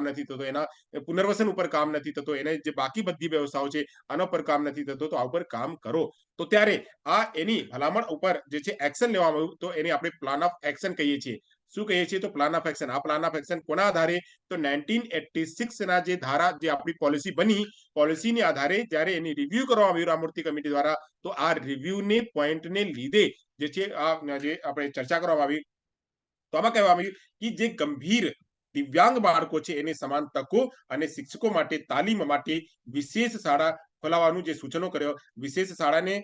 નથી થતો, એના પુનર્વસન ઉપર કામ નથી થતો, એને જે બાકી બધી વ્યવસ્થાઓ છે આના પર કામ નથી થતો, તો આ ઉપર કામ કરો. તો ત્યારે આ એની ભલામણ ઉપર જે છે એક્શન લેવામાં આવ્યું, તો એને આપણે પ્લાન ઓફ એક્શન કહીએ છીએ. શું કહીએ છીએ? તો પ્લાન ઓફ એક્શન. આ પ્લાન ઓફ એક્શન કોના આધારે? તો 1986 ના જે ધારા, જે આપણી પોલિસી બની, પોલિસીની આધારે જ્યારે એની રિવ્યુ કરવામાં આવ્યું રામમૂર્તિ કમિટી દ્વારા, તો આ રિવ્યુને પોઈન્ટને લીધે જે છે આ જે આપણે ચર્ચા કરવામાં આવી, તો આમાં કહેવામાં આવ્યું કે જે ગંભીર દિવ્યાંગ બાળકો છે એને સમાન તકો અને શિક્ષકો માટે તાલીમ માટે વિશેષ શાળા ખોલાવવાનું જે સૂચનો કર્યો, વિશેષ શાળાને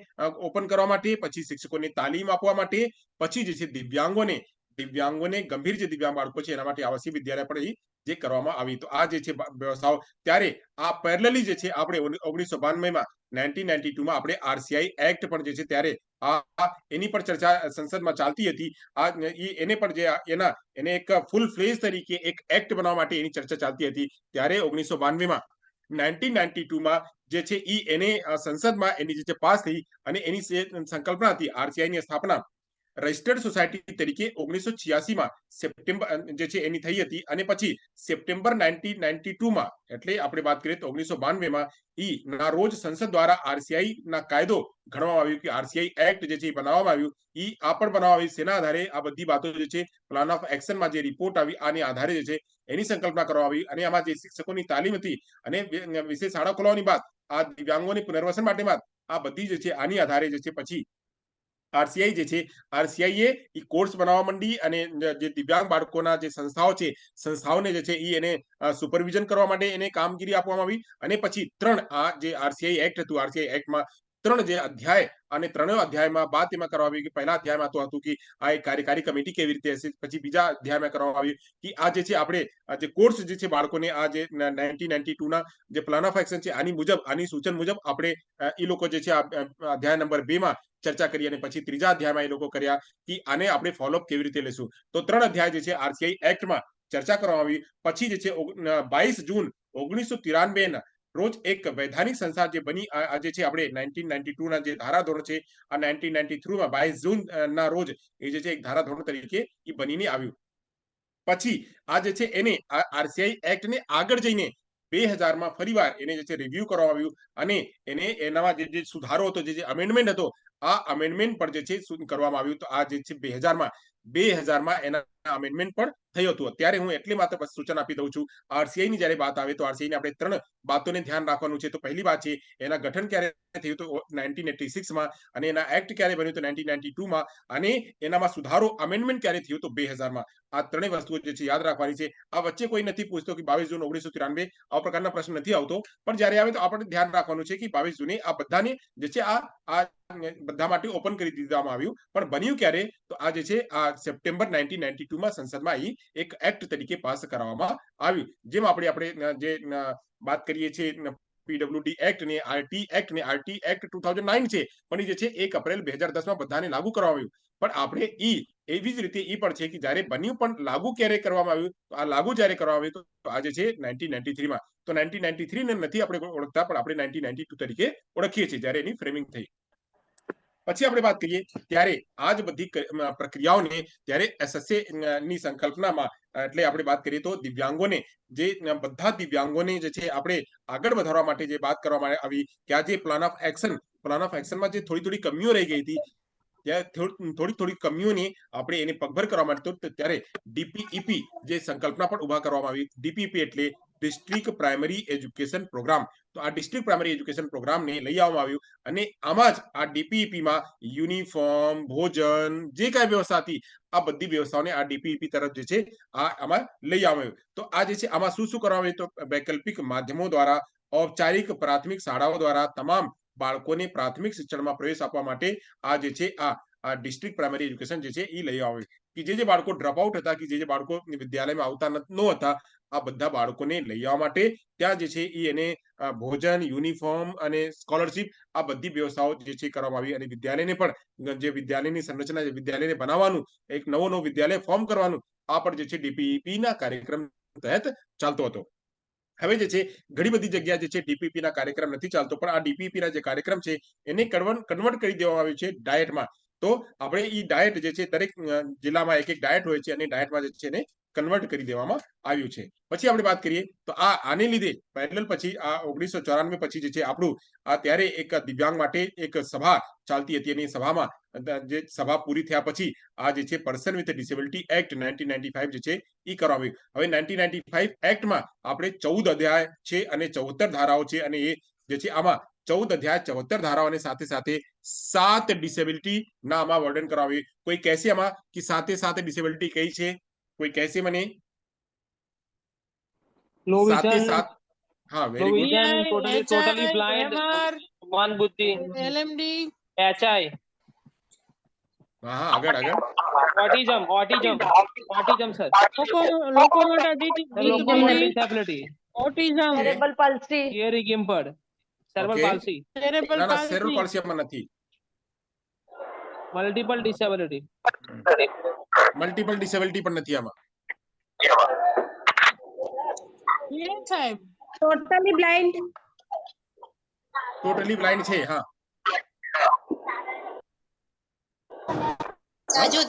ઓપન કરવા માટે, પછી શિક્ષકોને તાલીમ આપવા માટે, પછી જે છે દિવ્યાંગોને ગંભીર જે દિવ્યાંગ બાળકો છે એના માટે આવાસીય વિદ્યાલય પણ જે કરવામાં આવી. તો આ જે છે વ્યવસ્થાઓ, ત્યારે આ પેરેલલી જે છે આપણે 1992 માં 1992 માં આપણે આરસીઆઈ એક્ટ પણ જે છે ત્યારે આ એની પર ચર્ચા સંસદમાં ચાલતી હતી. આ એને પણ જે એને એક ફૂલ ફ્લેજ તરીકે એક એક્ટ બનાવવા માટે એની ચર્ચા ચાલતી હતી. ત્યારે 1992 માં 1992 માં જે છે એને સંસદમાં એની જે પાસ થઈ, અને એની સંકલ્પના હતી આરસીઆઈ ની સ્થાપના રજિસ્ટર્ડ સોસાયટી તરીકે 1986 માં સપ્ટેમ્બર જે છે એની થઈ હતી, અને પછી સપ્ટેમ્બર 1992 માં, એટલે આપણે વાત કરીએ તો 1992 માં ના રોજ સંસદ દ્વારા આરસીઆઈ ના કાયદો ઘડવામાં આવ્યું, કે આરસીઆઈ એક્ટ જે છે બનાવવામાં આવ્યું. આ પણ બનાવવામાં આવ્યું શેના આધારે? આ બધી વાતો જે છે પ્લાન ઓફ એક્શનમાં જે રિપોર્ટ આવી આની આધારે જે છે એની સંકલ્પના કરવામાં આવી. અને આમાં જે શિક્ષકોની તાલીમ હતી અને વિશેષ શાળા ખોલવાની વાત, આ દિવ્યાંગોની પુનર્વસન માટે વાત, આ બધી જે છે આની આધારે જે છે પછી આરસીઆઈ જે છે, આરસીઆઈ એ કોર્સ બનાવવા માંડી, અને જે દિવ્યાંગ બાળકોના જે સંસ્થાઓ છે, સંસ્થાઓને જે છે એને સુપરવિઝન કરવા માટે એને કામગીરી આપવામાં આવી. અને પછી આ જે આરસીઆઈ એક્ટ હતું, આરસીઆઈ એક્ટમાં 3 જે અધ્યાય, અને 3 અધ્યાયમાં બાદ એમાં કરવામાં આવી કે પહેલા અધ્યાયમાં તો હતું કે આ એક કાર્યકારી કમિટી કેવી રીતે હશે, પછી બીજા અધ્યાયમાં કરવામાં આવ્યું કે આ જે છે આપણે જે કોર્સ જે છે બાળકોને આ જે 1992 ના જે પ્લાન ઓફ એક્શન છે આની મુજબ, આની સૂચન મુજબ આપણે એ લોકો જે છે અધ્યાય નંબર 2 માં ચર્ચા કરી, અને પછી ત્રીજા અધ્યાયમાં એ લોકો કર્યા કે આને આપણે ફોલોઅપ કેવી રીતે લેશું. તો 3 અધ્યાય જે છે આરસીઆઈ એક્ટમાં ચર્ચા કરવામાં આવી. પછી જે છે 22 જૂન 1993 ના રોજ એક વૈધાનિક સંસ્થા જે બની, આજે છે આપણે 1992 ના જે ધારાધોરણ છે, આ 1993 માં 22 જૂન ના રોજ એ જે છે એક ધારાધોરણ તરીકે એ બનીને આવ્યું. પછી આ જે છે એને આરસીઆઈ એક્ટ ને આગળ જઈને 2000 માં ફરીવાર એને જે છે રિવ્યુ કરવામાં આવ્યું, અને એને એનામાં જે સુધારો હતો, જે અમેન્ડમેન્ટ હતો, આ અમેન્ડમેન્ટ પર જે છે શું કરવામાં આવ્યું. તો આ જે છે 2000 માં એના અમેન્ડમેન્ટ પણ થયું હતું. અત્યારે હું એટલે માત્ર બસ સૂચન આપી દઉં છું. આરસીઆઈ ની જ્યારે વાત આવે તો આરસીઆઈ ને આપણે 3 બાતોને ધ્યાન રાખવાનું છે. તો પહેલી વાત છે એના ગઠન ક્યારે થયું? તો 1986 માં, અને એના એક્ટ ક્યારે બન્યું? તો 1992 માં, અને એનામાં સુધારો અમેન્ડમેન્ટ ક્યારે થયું? તો 2000 માં. આ ત્રણેય વસ્તુઓ જે છે યાદ રાખવાની છે. આ વચ્ચે કોઈ નથી પૂછતો કે 22 જૂન 1993 આ પ્રકારના પ્રશ્ન નથી આવતો, પણ જ્યારે આવે તો આપણે ધ્યાન રાખવાનું છે કે 22 જૂને આ બધાને જે છે આ બધા માટે ઓપન કરી દીધવામાં આવ્યું. પણ બન્યું ક્યારે? તો આ જે છે આ સપ્ટેમ્બર 1992 માં સંસદમાં એક એક્ટ તરીકે પાસ કરવામાં આવ્યું. જેમ આપણે જે વાત કરીએ છીએ પીડબ્લ્યુડી એક્ટ ને આરટી એક્ટ ને, આરટી એક્ટ 2009 છે, પણ એ જે છે 1 એપ્રિલ 2010 માં બધાને લાગુ કરવામાં આવ્યું. પણ આપણે એવી જ રીતે એ પણ છે કે જ્યારે બન્યું પણ લાગુ ક્યારે કરવામાં આવ્યું? તો આ લાગુ જ્યારે કરવામાં આવ્યું તો આજે છે 1993 માં. તો 1993 ને નથી આપણે ઓળખતા, પણ આપણે 1992 તરીકે ઓળખીએ છીએ જ્યારે એની ફ્રેમિંગ થઈ. પછી આપણે વાત કરીએ ત્યારે આ જ બધી પ્રક્રિયાઓને ત્યારે એસએસએ ની સંકલ્પનામાં, એટલે આપણે વાત કરીએ તો દિવ્યાંગોને, જે બધા દિવ્યાંગોને જે છે આપણે આગળ વધારવા માટે જે વાત કરવામાં આવી, કે આ જે પ્લાન ઓફ એક્શનમાં જે થોડી કમીઓ રહી ગઈ હતી, ત્યાં થોડી કમીઓને આપણે એને પગભર કરવા માટે ત્યારે ડીપીઈપી જે સંકલ્પના પણ ઉભા કરવામાં આવી. ડીપીઈપી એટલે ડિસ્ટ્રિક્ટ પ્રાઇમરી એજ્યુકેશન પ્રોગ્રામ. તો આ ડિસ્ટ્રિક્ટ પ્રાઇમરી એજ્યુકેશન પ્રોગ્રામને લઈ આવવામાં આવ્યું, અને આમાં જ આ ડીપીઈપીમાં યુનિફોર્મ, ભોજન, જે કાંઈ વ્યવસ્થા હતી, આ બધી વ્યવસ્થાઓને આ ડીપીઈપી તરફ જે છે આમાં લઈ આવવામાં આવ્યું. તો આ જે છે આમાં શું કરવામાં આવ્યું? તો વૈકલ્પિક માધ્યમો દ્વારા, ઔપચારિક પ્રાથમિક શાળાઓ દ્વારા તમામ બાળકોને પ્રાથમિક શિક્ષણમાં પ્રવેશ આપવા માટે આ જે છે આ ડિસ્ટ્રિક્ટ પ્રાઇમરી એજ્યુકેશન જે છે એ લઈ આવે, કે જે બાળકો ડ્રોપ આઉટ હતા, કે જે બાળકો વિદ્યાલયમાં આવતા ન હતા, આ બધા બાળકોને લઈ આવવા માટે ત્યાં જે છે એને ભોજન, યુનિફોર્મ અને સ્કોલરશિપ, આ બધી વ્યવસ્થાઓ જે છે કરવામાં આવી. અને વિદ્યાલયને પણ જે વિદ્યાલયની સંરચના, વિદ્યાલયને બનાવવાનું, એક નવો વિદ્યાલય ફોર્મ કરવાનું, આ પણ જે છે ડીપીઈપી ના કાર્યક્રમ તહેત ચાલતો હતો. હવે જે છે ઘણી બધી જગ્યા જે છે ડીપીપી ના કાર્યક્રમ નથી ચાલતો, પણ આ ડીપીપી ના જે કાર્યક્રમ છે એને કન્વર્ટ કરી દેવામાં આવ્યું છે ડાયટમાં. તો આપણે ડાયટ જે છે દરેક જિલ્લામાં એક ડાયટ હોય છે, અને ડાયટમાં જે છે એને કન્વર્ટ કરી દેવામાં આવ્યું છે. પછી આપણે વાત કરીએ તો આને લીધે પેરેલલ પછી આ 1994 પછી જે છે આપણું ત્યારે એક દિવ્યાંગ માટે એક સભા ચાલતી હતી અને સભામાં જે સભા પૂરી થયા પછી આ જે છે પર્સન વિથ ડિસેબિલિટી એક્ટ 1995 જે છે એ કરવામાં આવ્યું. હવે 1995 એક્ટમાં આપણે 14 અધ્યાય છે અને 74 ધારાઓ છે અને એ જે છે આમાં 14 અધ્યાય 74 ધારાઓની સાથે સાથે 7 ડિસેબિલિટી ના આમાં વર્ણન કરવામાં આવ્યું. કોઈ કહેશે આમાં કે 7 ડિસેબિલિટી કઈ છે? કોઈ કહેશે મને? लो 7 विजन, हाँ low very good. Vision, totally blind, वन बुद्धि, એલએમડી, एचआई, हाँ हाँ આગળ આગળ. Autism, autism, autism sir, locomotor disability, autism, cerebral palsy, hearing impaired, cerebral Okay. Palsy, cerebral ના ના સેરલ પાલ્સી, પાલ્સી આમાં નથી. मल्टीपल डिसेबिलिटी, મલ્ટિપલ ડિસેબિલિટી પણ નથી આમાં. સાહેબ totally blind, ટોટલી બ્લાઇન્ડ છે. હા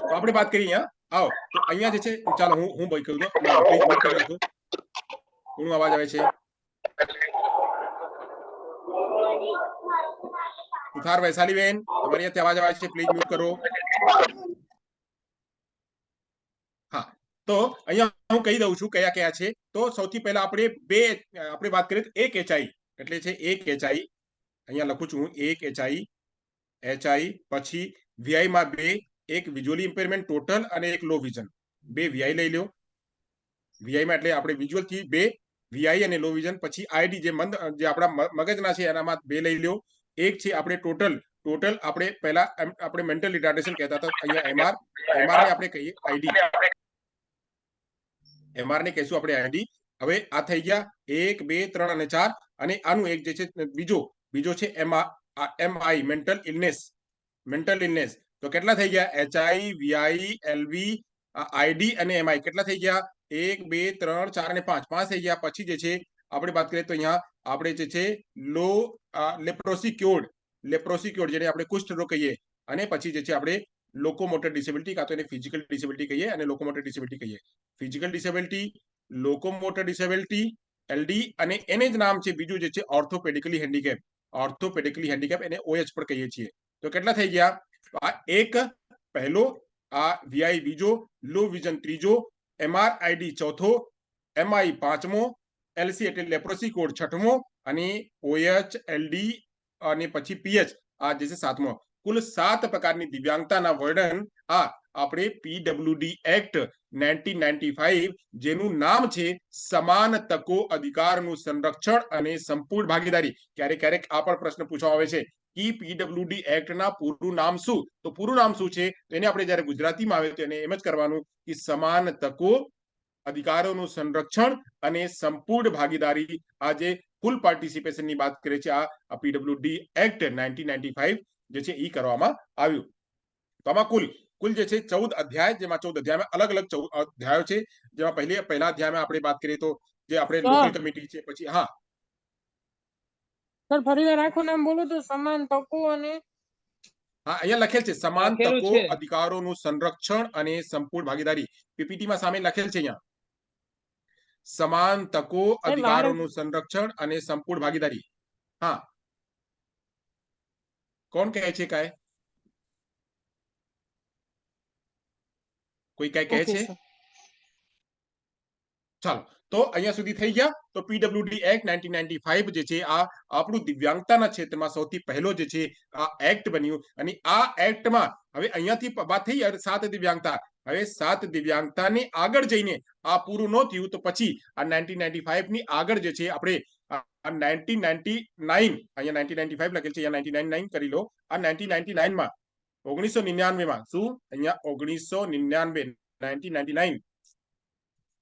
તો આપણે વાત કરીએ અહીંયા. આવો તો અહીંયા જે છે ચાલો હું ભાઈ કહું તો પ્લીઝ મ્યુટ કરી નાખો. કોનો અવાજ આવે છે? તુષાર વૈશાલી બેન તમારી અહીંયાથી અવાજ આવે છે, પ્લીઝ મ્યુટ કરો. હા તો અહીંયા હું કહી દઉં છું કયા કયા છે. તો સૌથી પહેલા આપણે વાત કરીએ તો એક એચઆઈ એટલે છે એક એચઆઈ. અહીંયા લખું છું હું એક એચઆઈ પછી વીઆઈ માં 2, એક વિઝ્યુઅલી ઇમ્પેરમેન્ટ ટોટલ અને એક લો વિઝન. 2 વીઆઈ લઈ લો. વીઆઈ માં એટલે આપણે વિઝ્યુઅલ થી 2 વીઆઈ અને લો વિઝન. પછી આઈડી જે આપણા મગજના છે એનામાં 2 લઈ લો. એક છે આપણે ટોટલ આપણે પહેલા આપણે મેન્ટલ રિટાર્ડેશન કહેતા હતા. અહીંયા એમઆર ને આપણે કહીએ આઈડી. એમઆર ને કહીશું આપણે આઈડી. હવે આ થઈ ગયા 1 2 3 અને 4 અને આનું એક જે છે બીજો છે એમઆઈ મેન્ટલ ઇલનેસ. તો કેટલા થઈ ગયા? એચઆઈ, વીઆઈ, એલવી, આઈડી અને એમઆઈ કેટલા થઈ ગયા? 1 2 3 4 અને 5 થઈ ગયા. પછી જે છે આપણે વાત કરીએ તો અહીંયા આપણે જે છે લો લેપ્રોસી જેને આપણે કુષ્ઠરોગ કહીએ અને પછી જે છે આપણે લોકોમોટર ડિસેબિલિટી કાં તો એને ફિઝિકલ ડિસેબિલિટી કહીએ અને લોકોમોટર ડિસેબિલિટી કહીએ. Physical disability, locomotor disability, LD અને એને જ નામ છે બીજું જે છે ઓર્થોપેડિકલી હેન્ડીકેપ એને ઓએચ પર કહીએ છીએ. તો કેટલા થઈ ગયા? આ એક પહેલો, આ વીઆઈ બીજો, લો વિઝન ત્રીજો, એમઆર આઈડી ચોથો, એમઆઈ પાંચમો, એલસી એટલે લેપ્રોસી કોડ છઠ્ઠમો અને ઓએચ, એલડી અને પછી પીએચ આ જે છે સાતમો. કુલ 7 પ્રકારની દિવ્યાંગતાના વર્ણન આ આપણે પીડબ્લ્યુડી એક્ટ 1995 જેનું નામ છે સમાન તકો અધિકારનું સંરક્ષણ અને સંપૂર્ણ ભાગીદારી. ક્યારેક આ પણ પ્રશ્ન પૂછવામાં આવે છે કે પીડબ્લ્યુડી એક્ટ ના પૂરું નામ શું? તો પૂરું નામ શું છે? તો એને આપણે જ્યારે ગુજરાતીમાં આવે તો એને એમ જ કરવાનું કે સમાન તકો અધિકારોનું સંરક્ષણ અને સંપૂર્ણ ભાગીદારી. આ જે ફૂલ પાર્ટિસિપેશનની વાત કરે છે આ પીડબ્લ્યુડી એક્ટ 1995 જે છે એ કરવામાં આવ્યું. તો આમાં કુલ જે છે 14 અધ્યાય, જેમાં 14 અધ્યાયમાં અલગ અલગ 14 અધ્યાયો છે. જેમાં પહેલા અધ્યાયમાં આપણે વાત કરીએ તો જે આપણે લોકલ કમિટી છે. પછી હા સર ફરીવાર આખું નામ બોલો તો સમાન તકો અને હા અહીંયા લખેલ છે સમાન લખેલું તકો છે. અધિકારોનું સંરક્ષણ અને સંપૂર્ણ ભાગીદારી. પીપીટી માં સામે લખેલ છે અહીંયા સમાન તકો અધિકારોનું સંરક્ષણ અને સંપૂર્ણ ભાગીદારી. હા કોણ કહે છે? કાય કોઈ કઈ કહે છે? ચાલો તો અહીંયા સુધી થઈ ગયા. તો પીડબ્લ્યુડી એક્ટ 1995 જે છે આ આપણું દિવ્યાંગતાના ક્ષેત્રમાં સૌથી પહેલો જે છે આ એક્ટ બન્યું. અને આ એક્ટમાં હવે અહીંયાથી વાત થઈ 7 દિવ્યાંગતા. હવે 7 દિવ્યાંગતાની આગળ જઈને આ પૂરું ન થયું તો પછી આ 1995 ની આગળ જે છે આપણે 1999 અહીંયા 1995 લખેલ છે, અહીંયા 1999 કરી લો. આ 1999 માં 1999 માં શું? અહીંયા 1999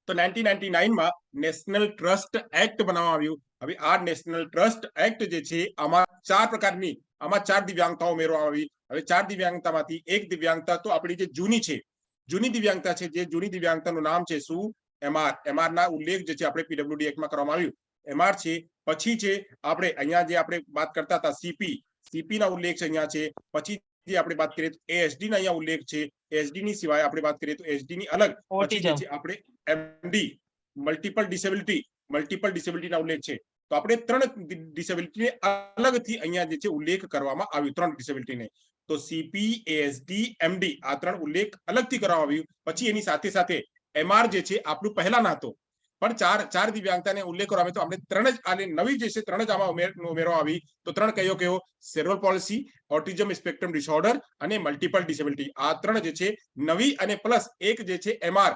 તો 1999 માં નેશનલ ટ્રસ્ટ એક્ટ બનાવવામાં આવ્યું. હવે આ નેશનલ ટ્રસ્ટ એક્ટ જે છે આમાં 4 પ્રકારની 4 દિવ્યાંગતાઓ ઉમેરવામાં આવી. હવે 4 દિવ્યાંગતામાંથી એક દિવ્યાંગતા તો આપણી જે જૂની દિવ્યાંગતા છે. જે જૂની દિવ્યાંગતાનું નામ છે શું? એમઆર ના ઉલ્લેખ જે છે આપણે પીડબ્લ્યુડી એક્ટમાં કરવામાં આવ્યું. એમઆર છે. પછી છે આપણે અહીંયા જે આપણે વાત કરતા હતા સીપી ના ઉલ્લેખ છે અહીંયા છે. પછી જે આપણે વાત કરીએ તો એસડી ના અહીંયા ઉલ્લેખ છે. એસડી ની સિવાય આપણે વાત કરીએ તો એસડી ની અલગ પછી જે Autism. છે આપણે એમડી મલ્ટિપલ ડિસેબિલિટી ના ઉલ્લેખ છે. તો આપણે 3 ડિસેબિલિટી અલગથી અહીંયા જે છે ઉલ્લેખ કરવામાં આવ્યું, 3 ડિસેબિલિટીને. તો સીપી, એસડી, એમડી આ 3 ઉલ્લેખ અલગથી કરવામાં આવ્યું. પછી એની સાથે સાથે એમઆર જે છે આપણું પહેલાના હતો, પણ ચાર દિવ્યાંગતાને ઉલ્લેખ કરવામાં આવ્યો. તો આપણે 3 જ આને નવી જે છે 3 જ આમાં ઉમેરવામાં આવી. તો 3 કયો cerebral palsy, autism spectrum disorder અને મલ્ટિપલ ડિસેબિલિટી. આ 3 જે છે નવી અને પ્લસ એક જે છે એમઆર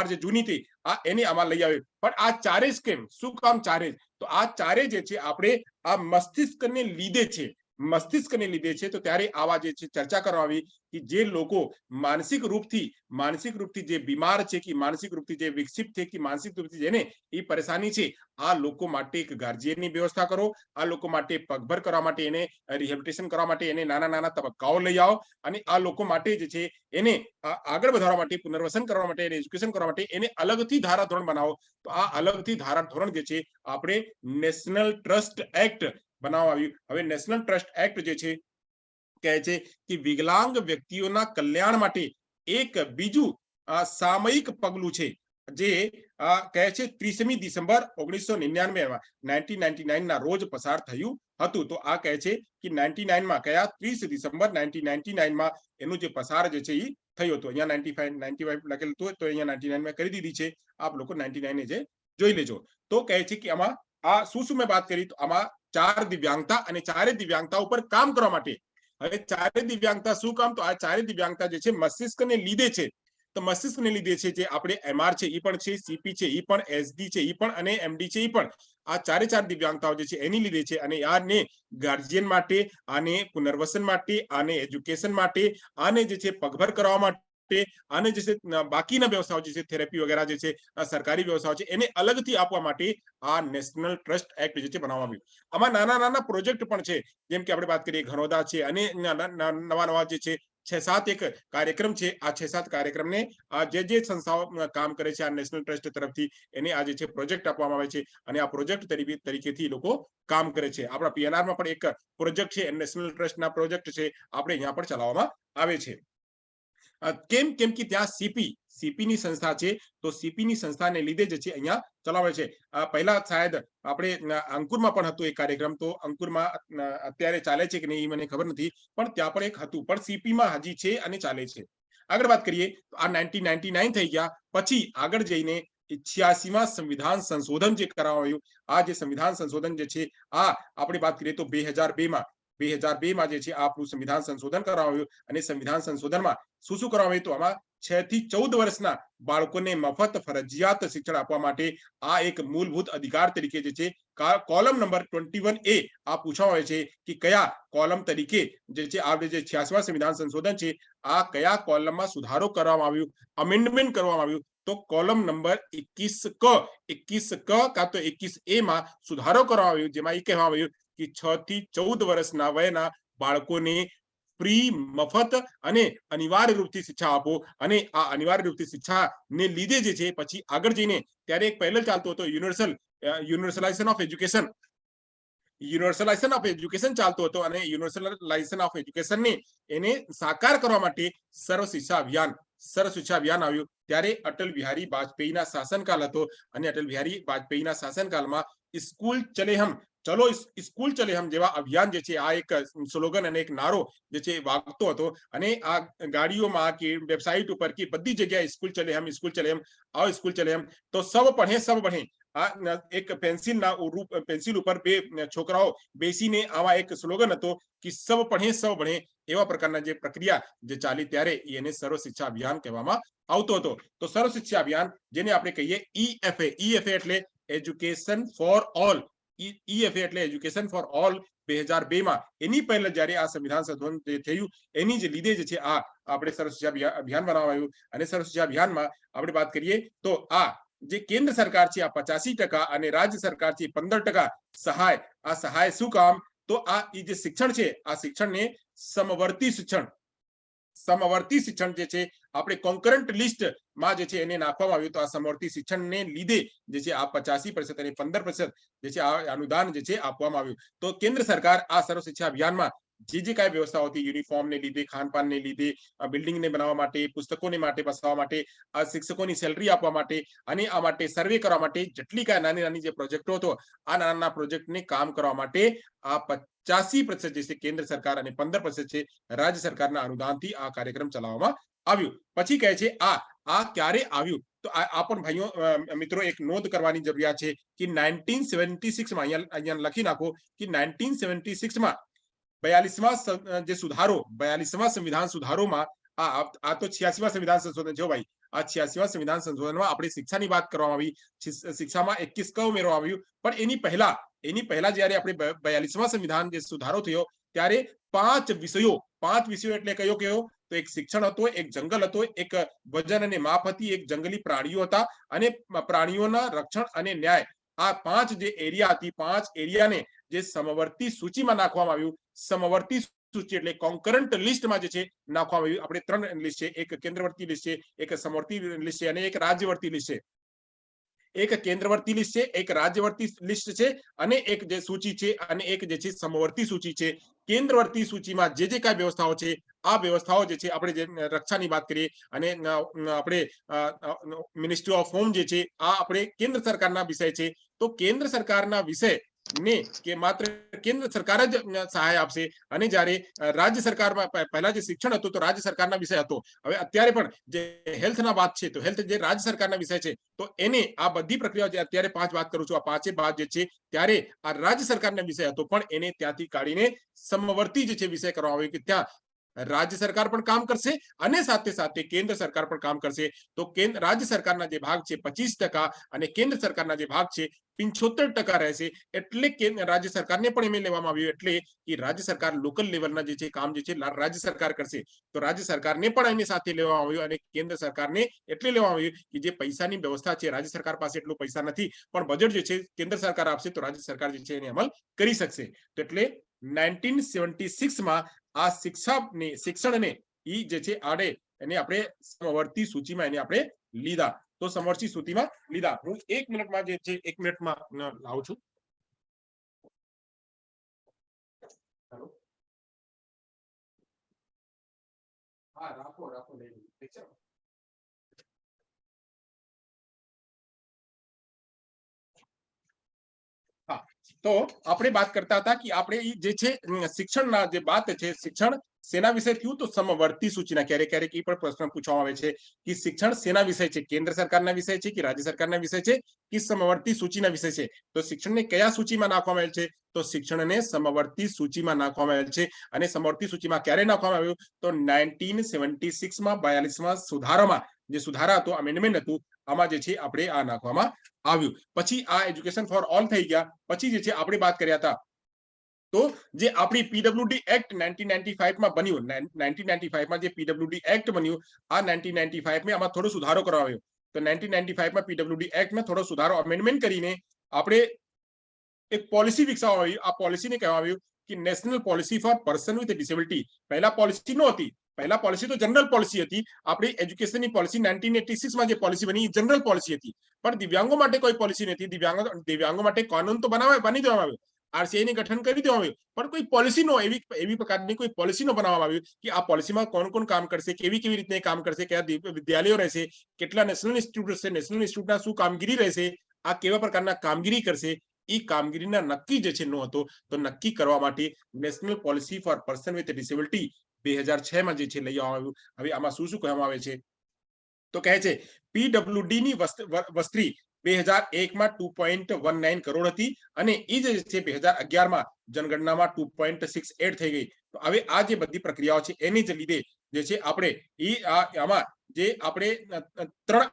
જે જૂની હતી આ એને આમાં લઈ આવ્યું. પણ આ ચારે જ કેમ, શું કામ ચારે? તો આ ચારે જે છે આપણે આ મસ્તિષ્કને લીધે છે, તો ત્યારે આવા જે છે ચર્ચા કરવામાં આવી કે જે લોકો માનસિક રૂપથી જે બીમાર છે કે માનસિક રૂપથી જે વિકસિત છે કે માનસિક રૂપથી જેને એ પરેશાની છે, આ લોકો માટે એક ગાર્જિયનની વ્યવસ્થા કરો. આ લોકો માટે પગભર કરવા માટે એને રિહેબિલિટેશન કરવા માટે એને નાના તબક્કાઓ લઈ આવો. અને આ લોકો માટે જે છે એને આગળ વધારવા માટે, પુનર્વસન કરવા માટે, એને એજ્યુકેશન કરવા માટે એને અલગથી ધારાધોરણ બનાવો. તો આ અલગથી ધારાધોરણ જે છે આપણે નેશનલ ટ્રસ્ટ એક્ટ બનાવવા આવ્યું. હવે નેશનલ ટ્રસ્ટ એક્ટ જે છે કહે છે કે વિકલાંગ વ્યક્તિઓના કલ્યાણ માટે એક બીજું સામયિક પગલું છે જે કહે છે 30મી ડિસેમ્બર 1999 ના રોજ પસાર થયું હતું. તો આ કહે છે કે 99 માં કયા 30 ડિસેમ્બર 1999 માં એનું જે પસાર જે છે એ થયું હતું. અહીંયા 95 લખેલું હતું, તો અહીંયા 99 માં કરી દીધી છે. આપ લોકો 99 જે જોઈ લેજો. તો કહે છે કે આમાં આ શું મેં વાત કરી, તો આમાં 4 દિવ્યાંગતા અને ચારે દિવ્યાંગતા ઉપર કામ કરવા માટે. હવે ચારે દિવ્યાંગતા શું કામ? તો આ ચારે દિવ્યાંગતા જે છે મસ્તિષ્કને લીધે છે. તો મસ્તિષ્કને લીધે છે જે આપણે એમઆર છે એ પણ છે, સીપી છે એ પણ, એસડી છે એ પણ અને એમડી છે એ પણ. આ ચારે ચાર દિવ્યાંગતાઓ જે છે એની લીધે છે. અને આને ગાર્જિયન માટે, આને પુનર્વસન માટે, આને એજ્યુકેશન માટે, આને જે છે પગભર કરવા માટે, આને જે છે બાકીના વ્યવસાયો જે છે થેરેપી વગેરે જે છે સરકારી વ્યવસાયો છે એને અલગથી આપવા માટે આ નેશનલ ટ્રસ્ટ એક્ટ જે છે બનાવવામાં આવ્યું. આમાં નાના પ્રોજેક્ટ પણ છે, જેમ કે આપણે વાત કરીએ ઘનોદા છે અને નવા જે છે 6-7 એક કાર્યક્રમ છે. આ 6-7 કાર્યક્રમને જે સંસ્થાઓ કામ કરે છે આ નેશનલ ટ્રસ્ટ તરફથી એને આ જે છે પ્રોજેક્ટ આપવામાં આવે છે અને આ પ્રોજેક્ટ તરીકેથી લોકો કામ કરે છે. આપણા પીએનઆરમાં પણ એક પ્રોજેક્ટ છે, નેશનલ ટ્રસ્ટના પ્રોજેક્ટ છે, આપણે અહીંયા પણ ચલાવવામાં આવે છે. કેમ કે ત્યાં સીપી ની સંસ્થા છે. તો સીપી ની સંસ્થાને લીધે જ છે અહીંયા ચલાવે છે. પહેલા શાયદ આપણે અંકુરમાં પણ હતું એક કાર્યક્રમ, તો અંકુરમાં અત્યારે ચાલે છે કે નહીં એ મને ખબર નથી, પણ ત્યાં પણ એક હતું, પણ સીપી માં હજી છે અને ચાલે છે. આગળ વાત કરીએ તો આ 1999 થઈ ગયા. પછી આગળ જઈને 86માં સંવિધાન સંશોધન જે કરવામાં આવ્યું. આ જે સંવિધાન સંશોધન જે છે આ આપણે વાત કરીએ તો 2002માં જે છે આપણું સંવિધાન સંશોધન કરવામાં આવ્યું. અને સંવિધાન સંશોધનમાં શું કરવામાં આવ્યું? તો આમાં 6 થી 14 વર્ષના બાળકોને મફત ફરજિયાત શિક્ષણ આપવા માટે આ એક મૂળભૂત અધિકાર તરીકે જે છે કોલમ નંબર 21A આ પૂછવામાં આવે છે કે કયા કોલમ તરીકે જે છે આપણે જે 86મા સંવિધાન સંશોધન છે આ કયા કોલમમાં સુધારો કરવામાં આવ્યું, અમેન્ડમેન્ટ કરવામાં આવ્યું? તો કોલમ નંબર 21 ક કાં તો 21A માં સુધારો કરવામાં આવ્યો, જેમાં એ કહેવામાં આવ્યું કે 6 થી 14 વર્ષના વયના બાળકોને ફ્રી, મફત અને અનિવાર્ય રૂપથી શિક્ષા આપો. અને આ અનિવાર્ય રૂપથી શિક્ષા ને લીધે જે છે પછી આગળ જઈને ત્યારે એક પહેલ ચાલતો હતો યુનિવર્સલાઇઝેશન ઓફ એજ્યુકેશન ચાલતો હતો. અને યુનિવર્સલાઇઝેશન ઓફ એજ્યુકેશન ને એને સાકાર કરવા માટે સર્વ શિક્ષા અભિયાન આવ્યું. ત્યારે અટલ બિહારી વાજપેયીના શાસનકાળ હતો અને અટલ બિહારી વાજપેયીના શાસનકાળમાં સ્કૂલ ચલે હમ જેવા અભિયાન જે છે આ એક સ્લોગન અને એક નારો જે છે વાગતો હતો. અને આ ગાડીઓમાં કે વેબસાઇટ ઉપર કે બધી જગ્યાએ સ્કૂલ ચલે હમ, આવો સ્કૂલ ચલે હમ. તો સબ પઢે. આ એક પેન્સિલ ઉપર બે છોકરાઓ બેસીને આવા એક સ્લોગન હતો કે સબ ભણે એવા પ્રકારના જે પ્રક્રિયા જે ચાલી ત્યારે એને સર્વ શિક્ષા અભિયાન કહેવામાં આવતો હતો. તો સર્વ શિક્ષા અભિયાન જેને આપણે કહીએ EFA એટલે એજ્યુકેશન ફોર ઓલ. EFA એટલે એજ્યુકેશન ફોર ઓલ 2002માં એની પહેલા જ્યારે આ સંવિધાન સંશોધન થયું એની જ લીધે જ છે આ આપણે સર્વ શિક્ષા અભિયાન બનાવવામાં આવ્યું. અને સર્વ શિક્ષા અભિયાનમાં આપણે વાત કરીએ તો આ જે કેન્દ્ર સરકાર છે આ 85% અને રાજ્ય સરકાર છે 15% સહાય. આ સહાય શું કામ? તો આ જે શિક્ષણ છે આ શિક્ષણને સમવર્તી શિક્ષણ જે છે આપણે કોન્કરન્ટ લિસ્ટમાં જે છે એને નાખવામાં આવ્યું. તો આ સમવર્તી શિક્ષણને લીધે જે છે આ 85% અને 15% જે છે આ અનુદાન જે છે આપવામાં આવ્યું. તો કેન્દ્ર સરકાર આ સર્વ શિક્ષા અભિયાનમાં જે કાંઈ વ્યવસ્થાઓ હતી યુનિફોર્મને લીધે, ખાનપાનને લીધે, બિલ્ડિંગને બનાવવા માટે, પુસ્તકોને માટે બસાવવા માટે, આ શિક્ષકોની સેલરી આપવા માટે અને આ માટે સર્વે કરવા માટે જેટલી કાંઈ નાની નાની જે પ્રોજેક્ટો હતો આ નાના પ્રોજેક્ટને કામ કરવા માટે આ 85% જે છે કેન્દ્ર સરકાર અને 15% છે રાજ્ય સરકારના અનુદાનથી આ કાર્યક્રમ ચલાવવામાં આવ્યું. પછી કહે છે આ ક્યારે આવ્યું? તો આ પણ ભાઈઓ મિત્રો એક નોંધ કરવાની જરૂરિયાત છે કે 1976 માં અહીંયા લખી નાખો કે 1976 માં 42માં જે સુધારો 42માં સંવિધાન સુધારોમાં આ તો 86માં સંવિધાન સંશોધન છે ભાઈ. આ 86માં સંવિધાન સંશોધનમાં આપણે શિક્ષાની વાત કરવામાં આવી, શિક્ષામાં 21 ક ઉમેરવામાં આવ્યું. પણ એની પહેલા જ્યારે આપણે 42માં સંવિધાન જે સુધારો થયો ત્યારે 5 વિષયો એટલે કયો તો એક શિક્ષણ હતો, એક જંગલ હતો, એક વજન અને માપ હતી, એક જંગલી પ્રાણીઓ હતા અને પ્રાણીઓના રક્ષણ અને ન્યાય. આ 5 જે એરિયા હતી 5 એરિયાને જે સમવર્તી સૂચિમાં નાખવામાં આવ્યું. સમવર્તી સૂચિ એટલે કોન્કરન્ટ લિસ્ટમાં જે છે નાખવામાં આવ્યું. આપણે 3 લિસ્ટ છે, એક કેન્દ્રવર્તી લિસ્ટ છે, એક સમવર્તી લિસ્ટ છે અને એક રાજ્યવર્તી લિસ્ટ છે. એક કેન્દ્રવર્તી લિસ્ટ છે, એક રાજ્યવર્તી લિસ્ટ છે અને એક જે સૂચિ છે અને એક જે છે સમવર્તી સૂચિ છે. કેન્દ્રવર્તી સૂચિમાં જે કાંઈ વ્યવસ્થાઓ છે આ વ્યવસ્થાઓ જે છે આપણે જે રક્ષાની વાત કરીએ અને આપણે મિનિસ્ટ્રી ઓફ હોમ જે છે આ આપણે કેન્દ્ર સરકારના વિષય છે. તો કેન્દ્ર સરકારના વિષય ને કે માત્ર કેન્દ્ર સરકાર જ સહાય આપશે અને જ્યારે રાજ્ય સરકારમાં પહેલા જે શિક્ષણ હતું તો રાજ્ય સરકારના વિષય હતો. હવે અત્યારે પણ જે હેલ્થના વાત છે તો હેલ્થ જે રાજ્ય સરકારના વિષય છે તો એને આ બધી પ્રક્રિયાઓ જે અત્યારે 5 વાત કરું છું આ 5 બાદ જે છે ત્યારે આ રાજ્ય સરકારના વિષય હતો પણ એને ત્યાંથી કાઢીને સમવર્તી જે છે વિષય કરવામાં આવ્યો કે ત્યાં રાજ્ય સરકાર પણ કામ કરશે અને સાથે સાથે કેન્દ્ર સરકાર પણ કામ કરશે. તો રાજ્ય સરકારના જે ભાગ છે 25% અને કેન્દ્ર સરકારના જે ભાગ છે 75% રહેશે. એટલે કે રાજ્ય સરકારને પણ એમ લેવામાં આવ્યું એટલે કે રાજ્ય સરકાર લોકલ લેવલના જે છે કામ જે છે રાજ્ય સરકાર કરશે. તો રાજ્ય સરકારને પણ એની સાથે લેવામાં આવ્યું અને કેન્દ્ર સરકારને એટલે લેવામાં આવ્યું કે જે પૈસાની વ્યવસ્થા છે રાજ્ય સરકાર પાસે એટલું પૈસા નથી પણ બજેટ જે છે કેન્દ્ર સરકાર આપશે તો રાજ્ય સરકાર જે છે એને અમલ કરી શકશે. તો એટલે 1976 માં આ શિક્ષણને ઈ જે છે આડે એને આપણે સમવર્તી સૂચિમાં એને આપણે લીધા. તો સમવર્તી સૂચિમાં લીધા. હું 1 મિનિટમાં જે છે 1 મિનિટમાં લાવું છું. હેલો હા રાખો ઠીક છે. હા તો આપણે વાત કરતા હતા કે આપણે જે છે શિક્ષણના જે વાત છે શિક્ષણ સેના વિષય થયું તો સમવર્તી સૂચિના ક્યારેક એ પણ પ્રશ્ન પૂછવામાં આવે છે કે શિક્ષણ સેના વિષય છે, કેન્દ્ર સરકારના વિષય છે કે રાજ્ય સરકારના વિષય છે કે સમવર્તી સૂચિના વિષય છે. તો શિક્ષણને કયા સૂચિમાં નાખવામાં આવેલ છે તો શિક્ષણને સમવર્તી સૂચિમાં નાખવામાં આવેલ છે. અને સમવર્તી સૂચિમાં ક્યારે નાખવામાં આવ્યું તો 1976 માં 42માં સુધારામાં જે સુધારા હતો અમેન્ડમેન્ટ હતું આમાં જે છે આપણે આ નાખવામાં આવ્યું. પછી આ એજ્યુકેશન ફોર ઓલ થઈ ગયા. પછી જે છે આપણે વાત કર્યા હતા તો જે આપણી પીડબ્લ્યુડી એક્ટ 1995 માં બન્યું 1995 માં જે પીડબ્લ્યુડી એક્ટ બન્યું આ 1995 માં આમાં થોડો સુધારો કરવામાં આવ્યો. તો 1995 માં પીડબ્લ્યુડી એક્ટમાં થોડો સુધારો અમેન્ડમેન્ટ કરીને આપણે એક પોલિસી વિકસાવવામાં આવી. આ પોલિસીને કહેવામાં આવ્યું કે national policy for person with disability. પહેલા પોલિસી નહોતી, પહેલા પોલિસી તો જનરલ પોલિસી હતી. આપણી એજ્યુકેશનની પોલિસી 1986 માં જે પોલિસી બની જનરલ પોલિસી હતી પણ દિવ્યાંગો માટે કોઈ પોલિસી નથી. દિવ્યાંગો માટે કાનૂન તો બની દેવામાં આવ્યો, આરસીઆઈ ને ગઠન કરી દેવામાં આવ્યું પણ કોઈ પોલિસી નો એવી પ્રકારની કોઈ પોલિસી નો બનાવવામાં આવ્યું કે આ પોલિસીમાં કોણ કામ કરશે, કેવી રીતે કામ કરશે, કયા વિદ્યાલયો રહેશે, કેટલા નેશનલ ઇન્સ્ટિટ્યૂટ રહેશે, નેશનલ ઇન્સ્ટિટ્યૂટના શું કામગીરી રહેશે, આ કેવા પ્રકારના કામગીરી કરશે એ કામગીરીના નક્કી જે છે નો હતો. તો નક્કી કરવા માટે national policy for person with disability 2006 માં જે છે લઈ આવવામાં આવ્યું. હવે આમાં શું કહેવામાં આવે છે તો કહે છે પીડબ્લ્યુડી ની વસ્તી 2001 માં 2.19 કરોડ હતી અને એ જે છે 2011 માં જનગણનામાં 2.68 થઈ ગઈ. તો હવે આ જે બધી પ્રક્રિયાઓ છે એની જ લીધે જે છે આપણે આમાં જે આપણે 3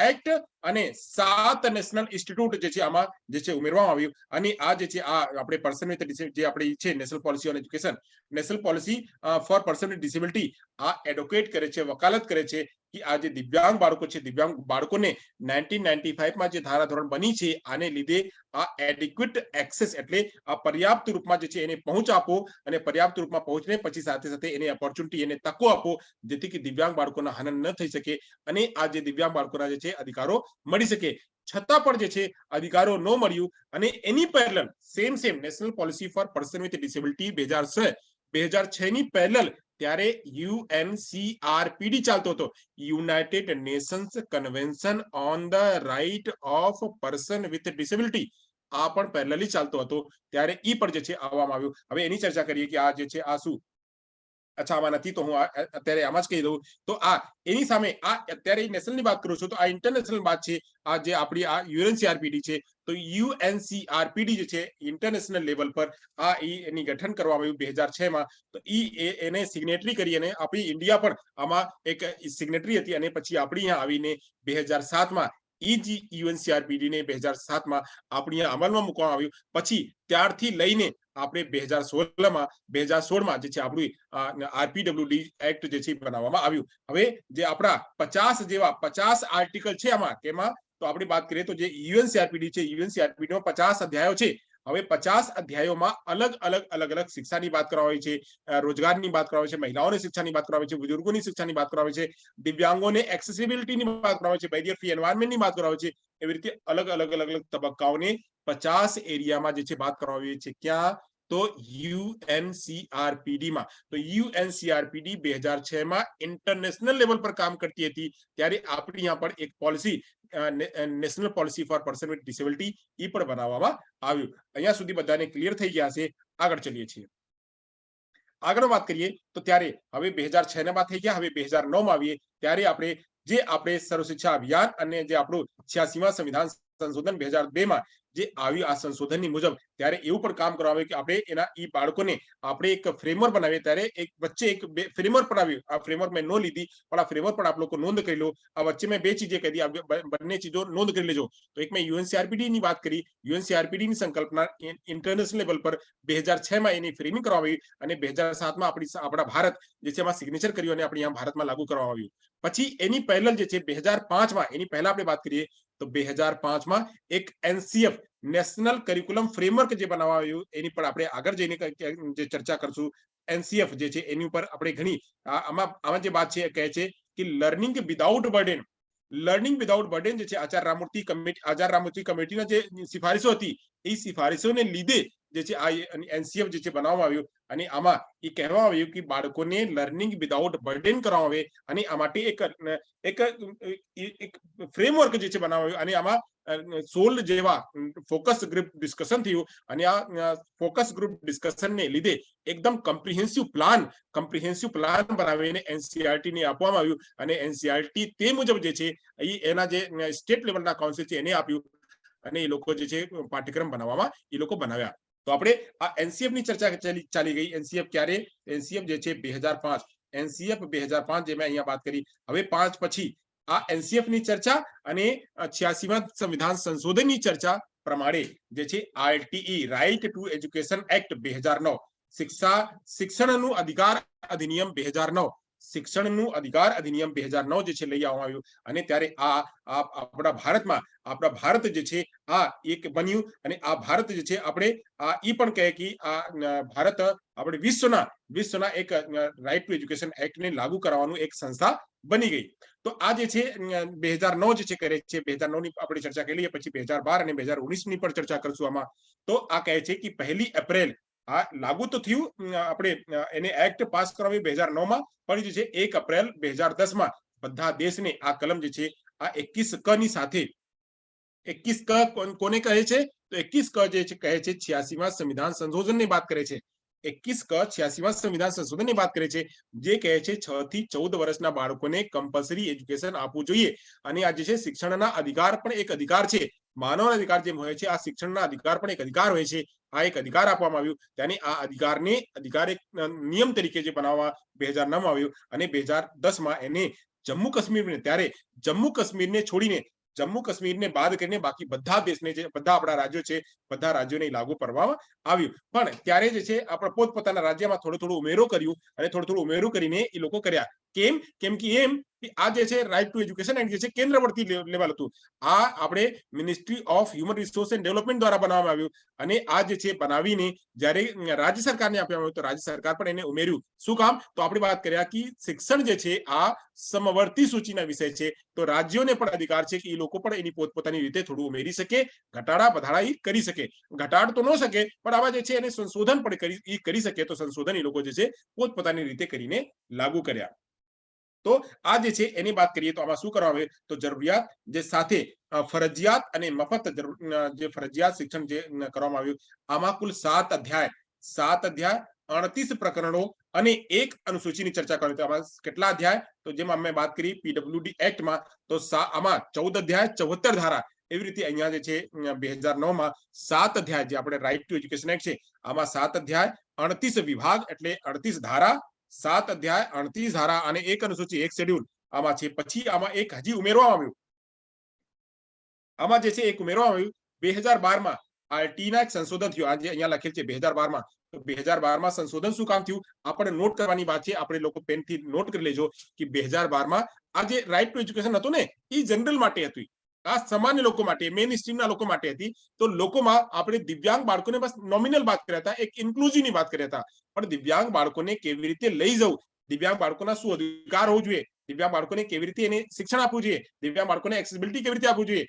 એક્ટ અને 7 નેશનલ ઇન્સ્ટિટ્યૂટ જે છે આમાં જે છે ઉમેરવામાં આવ્યું. અને આ જે છે આ આપણે પર્સન વિથ જે આપણે છે national policy on education, national policy for person with disability આ એડવોકેટ કરે છે, વકાલત કરે છે કે આ જે દિવ્યાંગ બાળકો છે દિવ્યાંગ બાળકોને 1995 માં જે ધારાધોરણ બની છે આને લીધે આ એડિક્વેટ એક્સેસ એટલે આ પર્યાપ્ત રૂપમાં જે છે એને પહોંચ આપો અને પર્યાપ્ત રૂપમાં પહોંચને પછી સાથે સાથે એને ઓપોર્ચ્યુનિટી એને તકો આપો જેથી કે દિવ્યાંગ બાળકોના હનન ન થઈ શકે અને આ જે દિવ્યાંગ બાળકોના જે છે અધિકારો મળી શકે. છતાં પણ જે છે અધિકારો ન મળ્યું અને એની parallel same national policy for person with disability 2006 2006 ની પેરેલલ ત્યારે UNCRPD ચાલતો હતો, United Nations convention on the right of person with disability. આ પણ પેરેલલી ચાલતો હતો, ત્યારે ઈ પણ જે છે આવવામાં આવ્યું. હવે એની ચર્ચા કરીએ કે આ જે છે આ શું. અચ્છા, આમાં નથી તો હું અત્યારે આમાં જ કહી દઉં. તો આ એની સામે આ અત્યારે નેશનલ ની વાત કરું છું, તો આ ઇન્ટરનેશનલ વાત છે. આ જે આપણી આ UNCRPD છે, તો UNCRPD જે છે ઇન્ટરનેશનલ લેવલ પર આ એની ગઠન કરવામાં આવ્યું 2006 માં. તો એને સિગ્નેટરી કરી અને આપણી ઇન્ડિયા પણ આમાં એક સિગ્નેટરી હતી, અને પછી આપણી અહીંયા આવીને 2007 માં UNCRPD ને 2007 માં આપણી અમલમાં મૂકવામાં આવ્યું. પછી ત્યારથી લઈને આપણે 2016 માં જે છે આપણું RPWD એક્ટ જે છે બનાવવામાં આવ્યું. હવે જે આપણા 50 આર્ટિકલ છે આમાં, તેમાં તો આપણે વાત કરીએ તો જે UNCRPD છે, UNCRPD માં 50 અધ્યાયો છે. હવે 50 અધ્યાયોમાં અલગ અલગ શિક્ષાની વાત કરવામાં આવી છે, રોજગારની વાત કરવામાં આવી છે, મહિલાઓની શિક્ષાની વાત કરવામાં આવી છે, બુજુર્ગોની શિક્ષાની વાત કરવામાં આવી છે, દિવ્યાંગોને એક્સેસિબિલિટીની વાત કરવામાં આવી છે, બેરિયર ફ્રી એન્વાયરમેન્ટની વાત કરવામાં આવી છે. એવી રીતે અલગ તબક્કાઓને 50 એરિયામાં જે છે વાત કરવામાં આવી છે. ક્યાં? તો UNCRPD માં. તો UNCRPD 2006 માં ઇન્ટરનેશનલ લેવલ પર કામ કરતી હતી, ત્યારે આપણી અહીંયા પણ એક policy, national policy for person with disability, એ પણ બનાવવામાં આવ્યું. અહીંયા સુધી બધાને ક્લિયર થઈ ગયા છે. આગળ ચલીએ છીએ. આગળ વાત કરીએ તો ત્યારે હવે 2006 ના વાત થઈ ગયા. હવે 2009 માં આવીએ, ત્યારે આપણે સર્વ શિક્ષા અભિયાન અને જે આપણું 86મા સંવિધાન સંશોધન 2002 માં જે આવ્યું, આ સંશોધનની મુજબ ત્યારે એવું પણ કામ કરવામાં આવ્યું કે આપણે એના ઈ બાળકોને આપણે એક ફ્રેમવર્ક બનાવીએ. ત્યારે એક વચ્ચે એક ફ્રેમવર્ક પણ આવ્યું. આ ફ્રેમવર્ક મેં નો લીધી, પણ આ ફ્રેમવર્ક પણ આપ લોકો નોંધ કરી લો. આ વચ્ચે મેં 2 ચીજે કહી દી, બંને ચીજો નોંધ કરી લેજો. તો એક મેં UNCRPD ની વાત કરી. UNCRPD ની સંકલ્પના ઇન્ટરનેશનલ લેવલ પર 2006 માં એની ફ્રેમિંગ કરવામાં આવી, અને 2007 માં આપણા ભારત જે છે એમાં સિગ્નેચર કર્યું અને આપણે અહીંયા ભારતમાં લાગુ કરવામાં આવ્યું. પછી એની પહેલા જે છે 2005 માં, એની પહેલા આપણે વાત કરીએ તો 2005 માં એક NCF નેશનલ કરિક્યુલમ ફ્રેમવર્ક જે બનાવવામાં આવ્યું, એની પર આપણે આગળ જઈને જે ચર્ચા કરશું. NCF જે છે એની ઉપર આપણે ઘણી આમાં જે વાત છે કહે છે કે લર્નિંગ વિધાઉટ બર્ડન જે છે આચાર્ય રામમૂર્તિ કમિટીના જે સિફારિશો હતી, એ સિફારિશોને લીધે જે છે આ NCF જે છે બનાવવામાં આવ્યું. અને આમાં એ કહેવામાં આવ્યું કે બાળકોને લર્નિંગ વિધાઉટ બર્ડન કરવામાં આવે, અને આ માટે એક ફ્રેમવર્ક જે છે બનાવવામાં આવ્યું. અને આમાં 16 જેવા ફોકસ ગ્રુપ ડિસ્કશન થયું, અને આ ફોકસ ગ્રુપ ડિસ્કશનને લીધે એકદમ કમ્પ્રિહેન્સિવ પ્લાન બનાવીને NCERT ને આપવામાં આવ્યું. અને NCERT તે મુજબ જે છે એના જે સ્ટેટ લેવલના કાઉન્સિલ છે એને આપ્યું, અને એ લોકો જે છે પાઠ્યક્રમ બનાવવામાં એ લોકો બનાવ્યા. તો આપણે આ NCF ની ચર્ચા ચાલી ગઈ. NCF ક્યારે? NCF જે છે 2005. NCF 2005 જે મેં અહીંયા વાત કરી. હવે 5 પછી આ NCF ની ચર્ચા અને 86મા સંવિધાન સંશોધનની ચર્ચા પ્રમાણે જે છે RTE right to education act 2009, શિક્ષણનું અધિકાર અધિનિયમ 2009, શિક્ષણનું અધિકાર અધિનિયમ 2009 જે છે લઈ આવવામાં આવ્યું. અને ત્યારે આપણા ભારત જે છે આ એક બન્યું. અને આ ભારત જે છે આપણે આ ઈ પણ કહે કે આ ભારત આપણે વિશ્વના એક રાઇટ ટુ એજ્યુકેશન એક્ટ ને લાગુ કરવાનું એક સંસ્થા બની ગઈ. તો આ જે છે 2009 જે છે કરે છે. 2009 ની આપણે ચર્ચા કરી લઈએ, પછી 2012 અને 2019 ની પણ ચર્ચા કરશું આમાં. તો આ કહે છે કે 1 એપ્રિલ આ લાગુ તો થયું, આપણે એને એક્ટ પાસ કરાવ્યું 2009 માં, પણ જે છે 1 એપ્રિલ 2010 માં બધા દેશને આ કલમ જે છે આ 21 ક ની સાથે, 21 ક કોને કહે છે? તો 21 ક જે છે કહે છે 86મા સંવિધાન સંશોધનની વાત કરે છે. 21 ક 86મા સંવિધાન સંશોધનની વાત કરે છે, જે કહે છે 6 થી 14 વર્ષના બાળકોને કમ્પલસરી એજ્યુકેશન આપવું જોઈએ. અને આ જે છે શિક્ષણના અધિકાર પણ એક અધિકાર છે. માનવ અધિકાર જેમ હોય છે, આ શિક્ષણના અધિકાર પણ એક અધિકાર હોય છે. આ એક અધિકાર આપવામાં આવ્યું. ત્યાંની આ અધિકાર એક નિયમ તરીકે જે બનાવવા 2009 માં આવ્યું, અને 2010 માં એને જમ્મુ કાશ્મીરને, ત્યારે જમ્મુ કાશ્મીરને છોડીને, જમ્મુ કાશ્મીરને બાદ કરીને બાકી બધા દેશને, જે બધા આપણા રાજ્યો છે, બધા રાજ્યોને લાગુ કરવામાં આવ્યું. પણ ત્યારે જે છે આપણા પોતપોતાના રાજ્યમાં થોડું ઉમેરો કર્યું, અને થોડું ઉમેરો કરીને એ લોકો કર્યા. કેમ કે આ જે છે રાઇટ ટુ એજ્યુકેશન એક્ટ જે છે કેન્દ્રવર્તી લેવલ હતું. આ આપણે ministry of human resource and development દ્વારા બનાવવામાં આવ્યું અને આ જે છે બનાવીને જ્યારે રાજ્ય સરકારને આપવામાં આવ્યું તો રાજ્ય સરકાર પણ એને ઉમેર્યું. શું કામ? તો આપણે વાત કર્યા કે શિક્ષણ જે છે આ સમવર્તી સૂચિના વિષય છે, તો રાજ્યોને પણ અધિકાર છે કે એ લોકો પણ એની પોતપોતાની રીતે થોડું ઉમેરી શકે, ઘટાડા વધારા એ કરી શકે. ઘટાડ તો ન શકે પણ આવા જે છે એને સંશોધન પણ કરી શકે, તો સંશોધન એ લોકો જે છે પોતપોતાની રીતે કરીને લાગુ કર્યા. તો આ જે છે એની વાત કરીએ તો આમાં શું કરવામાં આવે તો જરૂરિયાત જે સાથે ફરજિયાત અને મફત જે ફરજિયાત શિક્ષણ જે કરવામાં આવ્યું આમાં કુલ 7 અધ્યાય 38 પ્રકરણો અને એક અનુસૂચિની ચર્ચા કરી. તો આમાં કેટલા અધ્યાય? તો જેમ અમે વાત કરી પીડબ્લ્યુડી એક્ટમાં તો આમાં 14 અધ્યાય 74 ધારા, એવી રીતે અહીંયા જે છે 2009 માં 7 અધ્યાય જે આપણે રાઇટ ટુ એજ્યુકેશન એક્ટ છે આમાં 7 અધ્યાય 38 વિભાગ એટલે 38 ધારા, 7 અધ્યાય 38 ધારા અને એક અનુસૂચિ એક શેડ્યુલ આમાં છે. પછી આમાં એક હજી ઉમેરવામાં આવ્યું, આમાં જે છે એક ઉમેરવામાં આવ્યું 2012 માં આરટી ના એક સંશોધન થયું. આજે અહીંયા લખેલ છે 2012 માં. તો 2012 માં સંશોધન શું કામ થયું આપણે નોટ કરવાની વાત છે, આપણે લોકો પેનથી નોટ કરી લેજો કે 2012 માં આ જે રાઇટ ટુ એજ્યુકેશન હતું ને એ જનરલ માટે હતું, આ સામાન્ય લોકો માટે, મેઇન સ્ટ્રીમના લોકો માટે હતી. તો લોકોમાં આપણે દિવ્યાંગ બાળકોને બસ નોમિનલ વાત કર્યા હતા, એક ઇન્ક્લુઝિવની વાત કર્યા હતા, પણ દિવ્યાંગ બાળકોને કેવી રીતે લઈ જવું, દિવ્યાંગ બાળકોના શું અધિકાર હોવું જોઈએ, દિવ્યાંગ બાળકોને કેવી રીતે એને શિક્ષણ આપવું જોઈએ, દિવ્યાંગ બાળકોને એક્સેસિબિલિટી કેવી રીતે આપવું જોઈએ,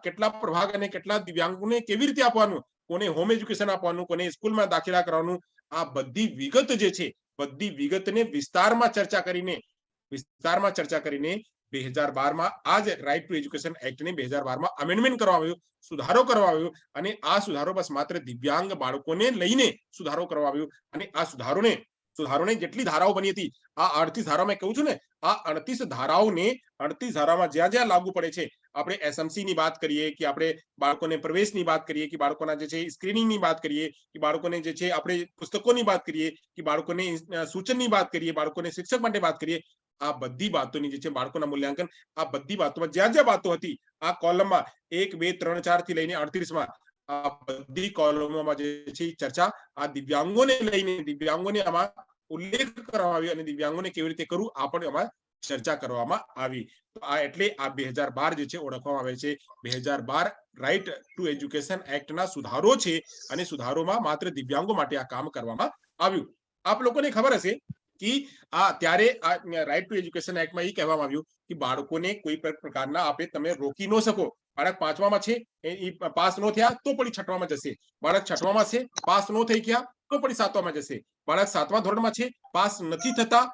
કેટલા પ્રભાગ અને કેટલા દિવ્યાંગોને કેવી રીતે આપવાનું, કોને હોમ એજ્યુકેશન આપવાનું, કોને સ્કૂલમાં દાખલા કરવાનું, આ બધી વિગત જે છે બધી વિગતને વિસ્તારમાં ચર્ચા કરીને 2012 માં આ જ રાઇટ ટુ એજ્યુકેશન એક્ટને 2012 માં અમેન્ડમેન્ટ કરવામાં આવ્યું, સુધારો કરવામાં આવ્યો અને આ સુધારો બસ માત્ર દિવ્યાંગ બાળકોને લઈને સુધારો કરવામાં આવ્યો. અને આ સુધારોને જેટલી ધારાઓ બની હતી આ 38 ધારાઓ મેં કહું છું ને, આ 38 ધારામાં જ્યાં જ્યાં લાગુ પડે છે, આપણે એસએમસી ની વાત કરીએ કે આપણે બાળકોને પ્રવેશની વાત કરીએ કે બાળકોના જે છે સ્ક્રીનિંગની વાત કરીએ કે બાળકોને જે છે આપણે પુસ્તકોની વાત કરીએ કે બાળકોને સૂચનની વાત કરીએ, બાળકોને શિક્ષક માટે વાત કરીએ, આ બધી વાતોની જે છે બાળકોના મૂલ્યાંકન, આ બધી વાતોમાં જ્યાં જ્યાં વાતો હતી આ કોલમમાં 1, 2, 3, 4 થી લઈને 38 માં આ બધી કોલમોમાં જે છે ચર્ચા આ દિવ્યાંગોને લઈને, દિવ્યાંગોને આમાં ઉલ્લેખ કરવામાં આવ્યો અને દિવ્યાંગોને કેવી રીતે કરવું આ પણ આમાં ચર્ચા કરવામાં આવી. તો આ એટલે આ 2012 જે છે ઓળખવામાં આવે છે 2012 રાઇટ ટુ એજ્યુકેશન એક્ટના સુધારો છે અને સુધારોમાં માત્ર દિવ્યાંગો માટે આ કામ કરવામાં આવ્યું. આપ લોકોને ખબર હશે કે આ ત્યારે આ રાઇટ ટુ એજ્યુકેશન એક્ટમાં એ કહેવામાં આવ્યું કે બાળકોને કોઈ પ્રકારના આપણે તમે રોકી ન શકો. બાળક 5માં છે એ પાસ ન થયા તો પણ 6માં જશે, બાળક 6માં છે પાસ ન થઈ ગયા તો પણ 7માં જશે, બાળક 7મા ધોરણમાં છે પાસ નથી થતા,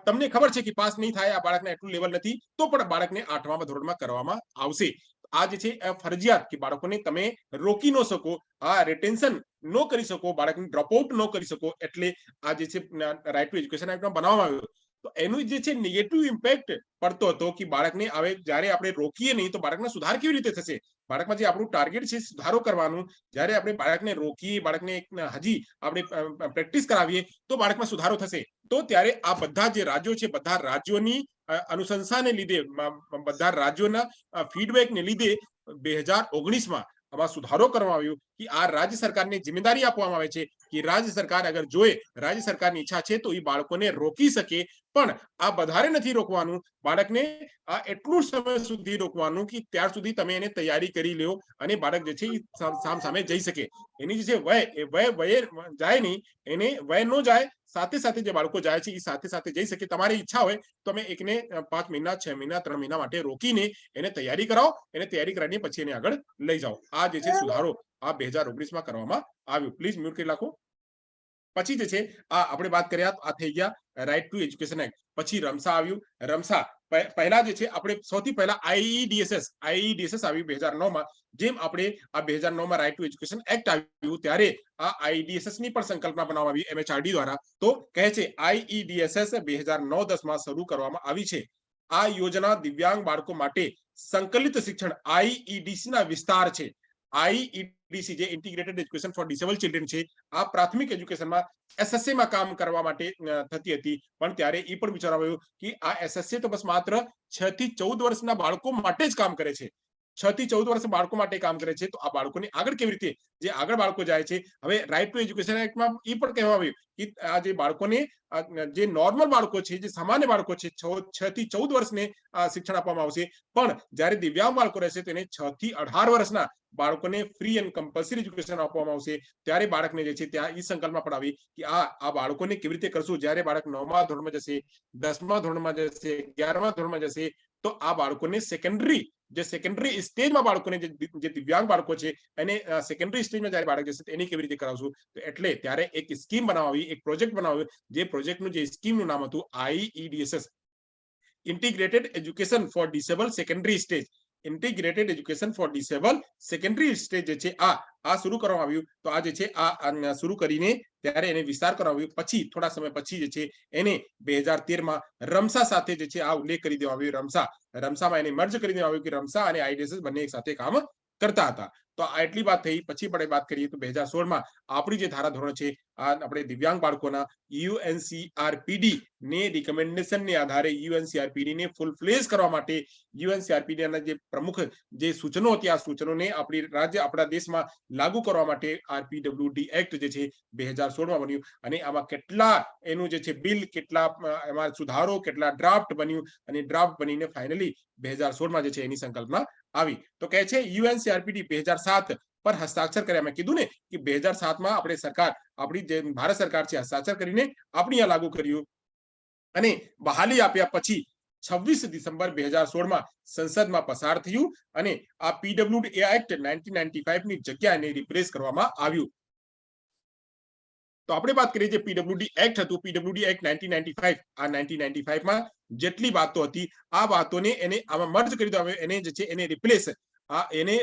તમને ખબર છે કે પાસ નહીં થાય, આ બાળકને એટલું લેવલ નથી તો પણ બાળકને 8મા ધોરણમાં કરવામાં આવશે. આ જે છે ફરજિયાત કે બાળકોને તમે રોકી ન શકો, આ રિટેન્શન ન કરી શકો, બાળકને ડ્રોપ આઉટ ન કરી શકો, એટલે આ જે છે રાઇટ ટુ એજ્યુકેશન એક્ટમાં બનાવવામાં આવ્યો. તો એનું જે છે નેગેટિવ ઇમ્પેક્ટ પડતો હતો કે બાળકને હવે જ્યારે આપણે રોકીએ નહીં તો બાળકનો સુધાર કેવી રીતે થશે, બાળકમાં જે આપણું ટાર્ગેટ છે સુધારો કરવાનું, જ્યારે આપણે બાળકને રોકીએ, બાળકને હજી આપણે પ્રેક્ટિસ કરાવીએ તો બાળકમાં સુધારો થશે. તો ત્યારે આ બધા જે રાજ્યો છે બધા રાજ્યોની અનુશંસાને લીધે, બધા રાજ્યોના ફીડબેકને લીધે 2019 માં આમાં સુધારો કરવામાં આવ્યો કે આ રાજ્ય સરકારને જિમ્મેદારી આપવામાં આવે છે કે રાજ્ય સરકાર અગર જોઈએ, રાજ્ય સરકારની ઈચ્છા છે તો એ બાળકોને રોકી શકે, પણ આ વધારે નથી રોકવાનું, બાળકને આ એટલું સમય સુધી રોકવાનું કે ત્યાર સુધી તમે એને તૈયારી કરી લ્યો અને બાળક જે છે એ સામે જઈ શકે. એની જે છે વય જાય નહીં, એને વય ન જાય, સાથે સાથે જે બાળકો જાય છે એ સાથે સાથે જઈ શકે. તમારી ઈચ્છા હોય તો તમે એકને 5 મહિના 6 મહિના 3 મહિના માટે રોકીને એને તૈયારી કરાવો, એને તૈયારી કરાવીને પછી એને આગળ લઈ જાઓ. આ જે છે સુધારો આ 2019 માં કરવામાં આવ્યું. પ્લીઝ મ્યુટ કરી નાખો. પછી જે છે આ આપણે વાત કર્યા આ થઈ ગયા રાઇટ ટુ એજ્યુકેશન એક્ટ. પછી રમસા આવ્યું. રમસા પહેલા જે છે આપણે સૌથી પહેલા આઈઈડીએસએસ આવ્યું 2009 માં. જેમ આપણે આ 2009 માં રાઇટ ટુ એજ્યુકેશન એક્ટ આવ્યું ત્યારે આ આઈઈડીએસએસ ની પણ સંકલ્પના બનાવવામાં આવી એમએચઆરડી દ્વારા. તો કહે છે આઈઈડીએસએસ 2009-10 માં શરૂ કરવામાં આવી છે. આ યોજના દિવ્યાંગ બાળકો માટે સંકલિત શિક્ષણ આઈઈડીસી ના વિસ્તાર છે. આઈઈડીસી જે integrated education four disabled children છે, આ પ્રાથમિક એજ્યુકેશનમાં એસએસસી માં કામ કરવા માટે થતી હતી, પણ ત્યારે એ પણ વિચારવામાં આવ્યું કે આ એસએસસી તો બસ માત્ર 6 થી 14 વર્ષના બાળકો માટે જ કામ કરે છે. 6 થી 14 વર્ષ બાળકો માટે કામ કરે છે. તો આ બાળકોને આગળ કેવી રીતે જે આગળ બાળકો જાય છે, હવે રાઇટ ટુ એજ્યુકેશન એક્ટમાં એ પણ કહેવામાં આવ્યું કે આ જે બાળકોને જે નોર્મલ બાળકો છે, જે સામાન્ય બાળકો છે, 6 થી 14 વર્ષને શિક્ષણ આપવામાં આવશે. પણ જ્યારે દિવ્યાંગ બાળકો રહેશે તેને 6 થી 18 વર્ષના બાળકોને ફ્રી એન્ડ કમ્પલસરી એજ્યુકેશન આપવામાં આવશે. ત્યારે બાળકને જે છે ત્યાં એ સંકલ્પમાં પણ આવી કે આ બાળકોને કેવી રીતે કરશું. જ્યારે બાળક 9મા ધોરણમાં જશે, 10મા ધોરણમાં જશે, 11મા ધોરણમાં જશે, તો આ બાળકોને સેકન્ડરી સ્ટેજમાં બાળકોને જે દિવ્યાંગ બાળકો છે એને સેકન્ડરી સ્ટેજમાં જ્યારે બાળક જશે એની કેવી રીતે કરાવશું. તો એટલે ત્યારે એક સ્કીમ બનાવી, એક પ્રોજેક્ટ બનાવ્યો. જે પ્રોજેક્ટનું જે સ્કીમનું નામ હતું IEDSS, integrated education four disable secondary stage. Integrated education four disable secondary stage જે છે આ શરૂ કરવામાં આવ્યું. તો આ જે છે આ શરૂ કરીને ત્યારે એને વિસ્તાર કરવામાં આવ્યો. પછી થોડા સમય પછી જે છે એને 2013માં રમસા સાથે જે છે આ ઉલ્લેખ કરી દેવામાં આવ્યો. રમસામાં એને મર્જ કરી દેવામાં આવ્યું કે રમસા અને IEDSS બંને એક સાથે કામ કરતા હતા. તો આ એટલી વાત થઈ. પછી આપણે વાત કરીએ તો 2016માં આપણી જે ધારાધોરણ છે આપણે દિવ્યાંગ બાળકોના UNCRPD ને રિકમેન્ડેશન ને આધારે UNCRPD ને ફૂલ ફ્લેશ કરવા માટે UNCRPD ના જે પ્રમુખ જે સૂચનો હતી આ સૂચનોને આપણા દેશમાં લાગુ કરવા માટે RPWD એક્ટ જે છે 2016માં બન્યું. અને આમાં કેટલા એનું જે છે બિલ, કેટલા એમાં સુધારો, કેટલા ડ્રાફ્ટ બન્યું અને ડ્રાફ્ટ બનીને ફાઇનલી 2016માં જે છે એની સંકલ્પના આવી. તો કહે છે UNCRPD 2007 પર હસ્તાક્ષર કર્યા. મેં કીધું ને કે 2007માં આપણે સરકાર, આપણી જે ભારત સરકાર છે હસ્તાક્ષર કરીને આપણી આ લાગુ કર્યું અને બહાલી આપ્યા પછી 26 ડિસેમ્બર 2016માં સંસદમાં પસાર થયું અને આ PWD એક્ટ 1995 ની જગ્યાએ રિપ્લેસ કરવામાં આવ્યું. તો આપણે વાત કરીએ જે PWD એક્ટ હતું, PWD એક્ટ 1995, આ 1995માં જેટલી વાતો હતી આ વાતોને એને આમાં મર્જ કરી દેવામાં આવ્યો. એને જે છે એને રિપ્લેસ એને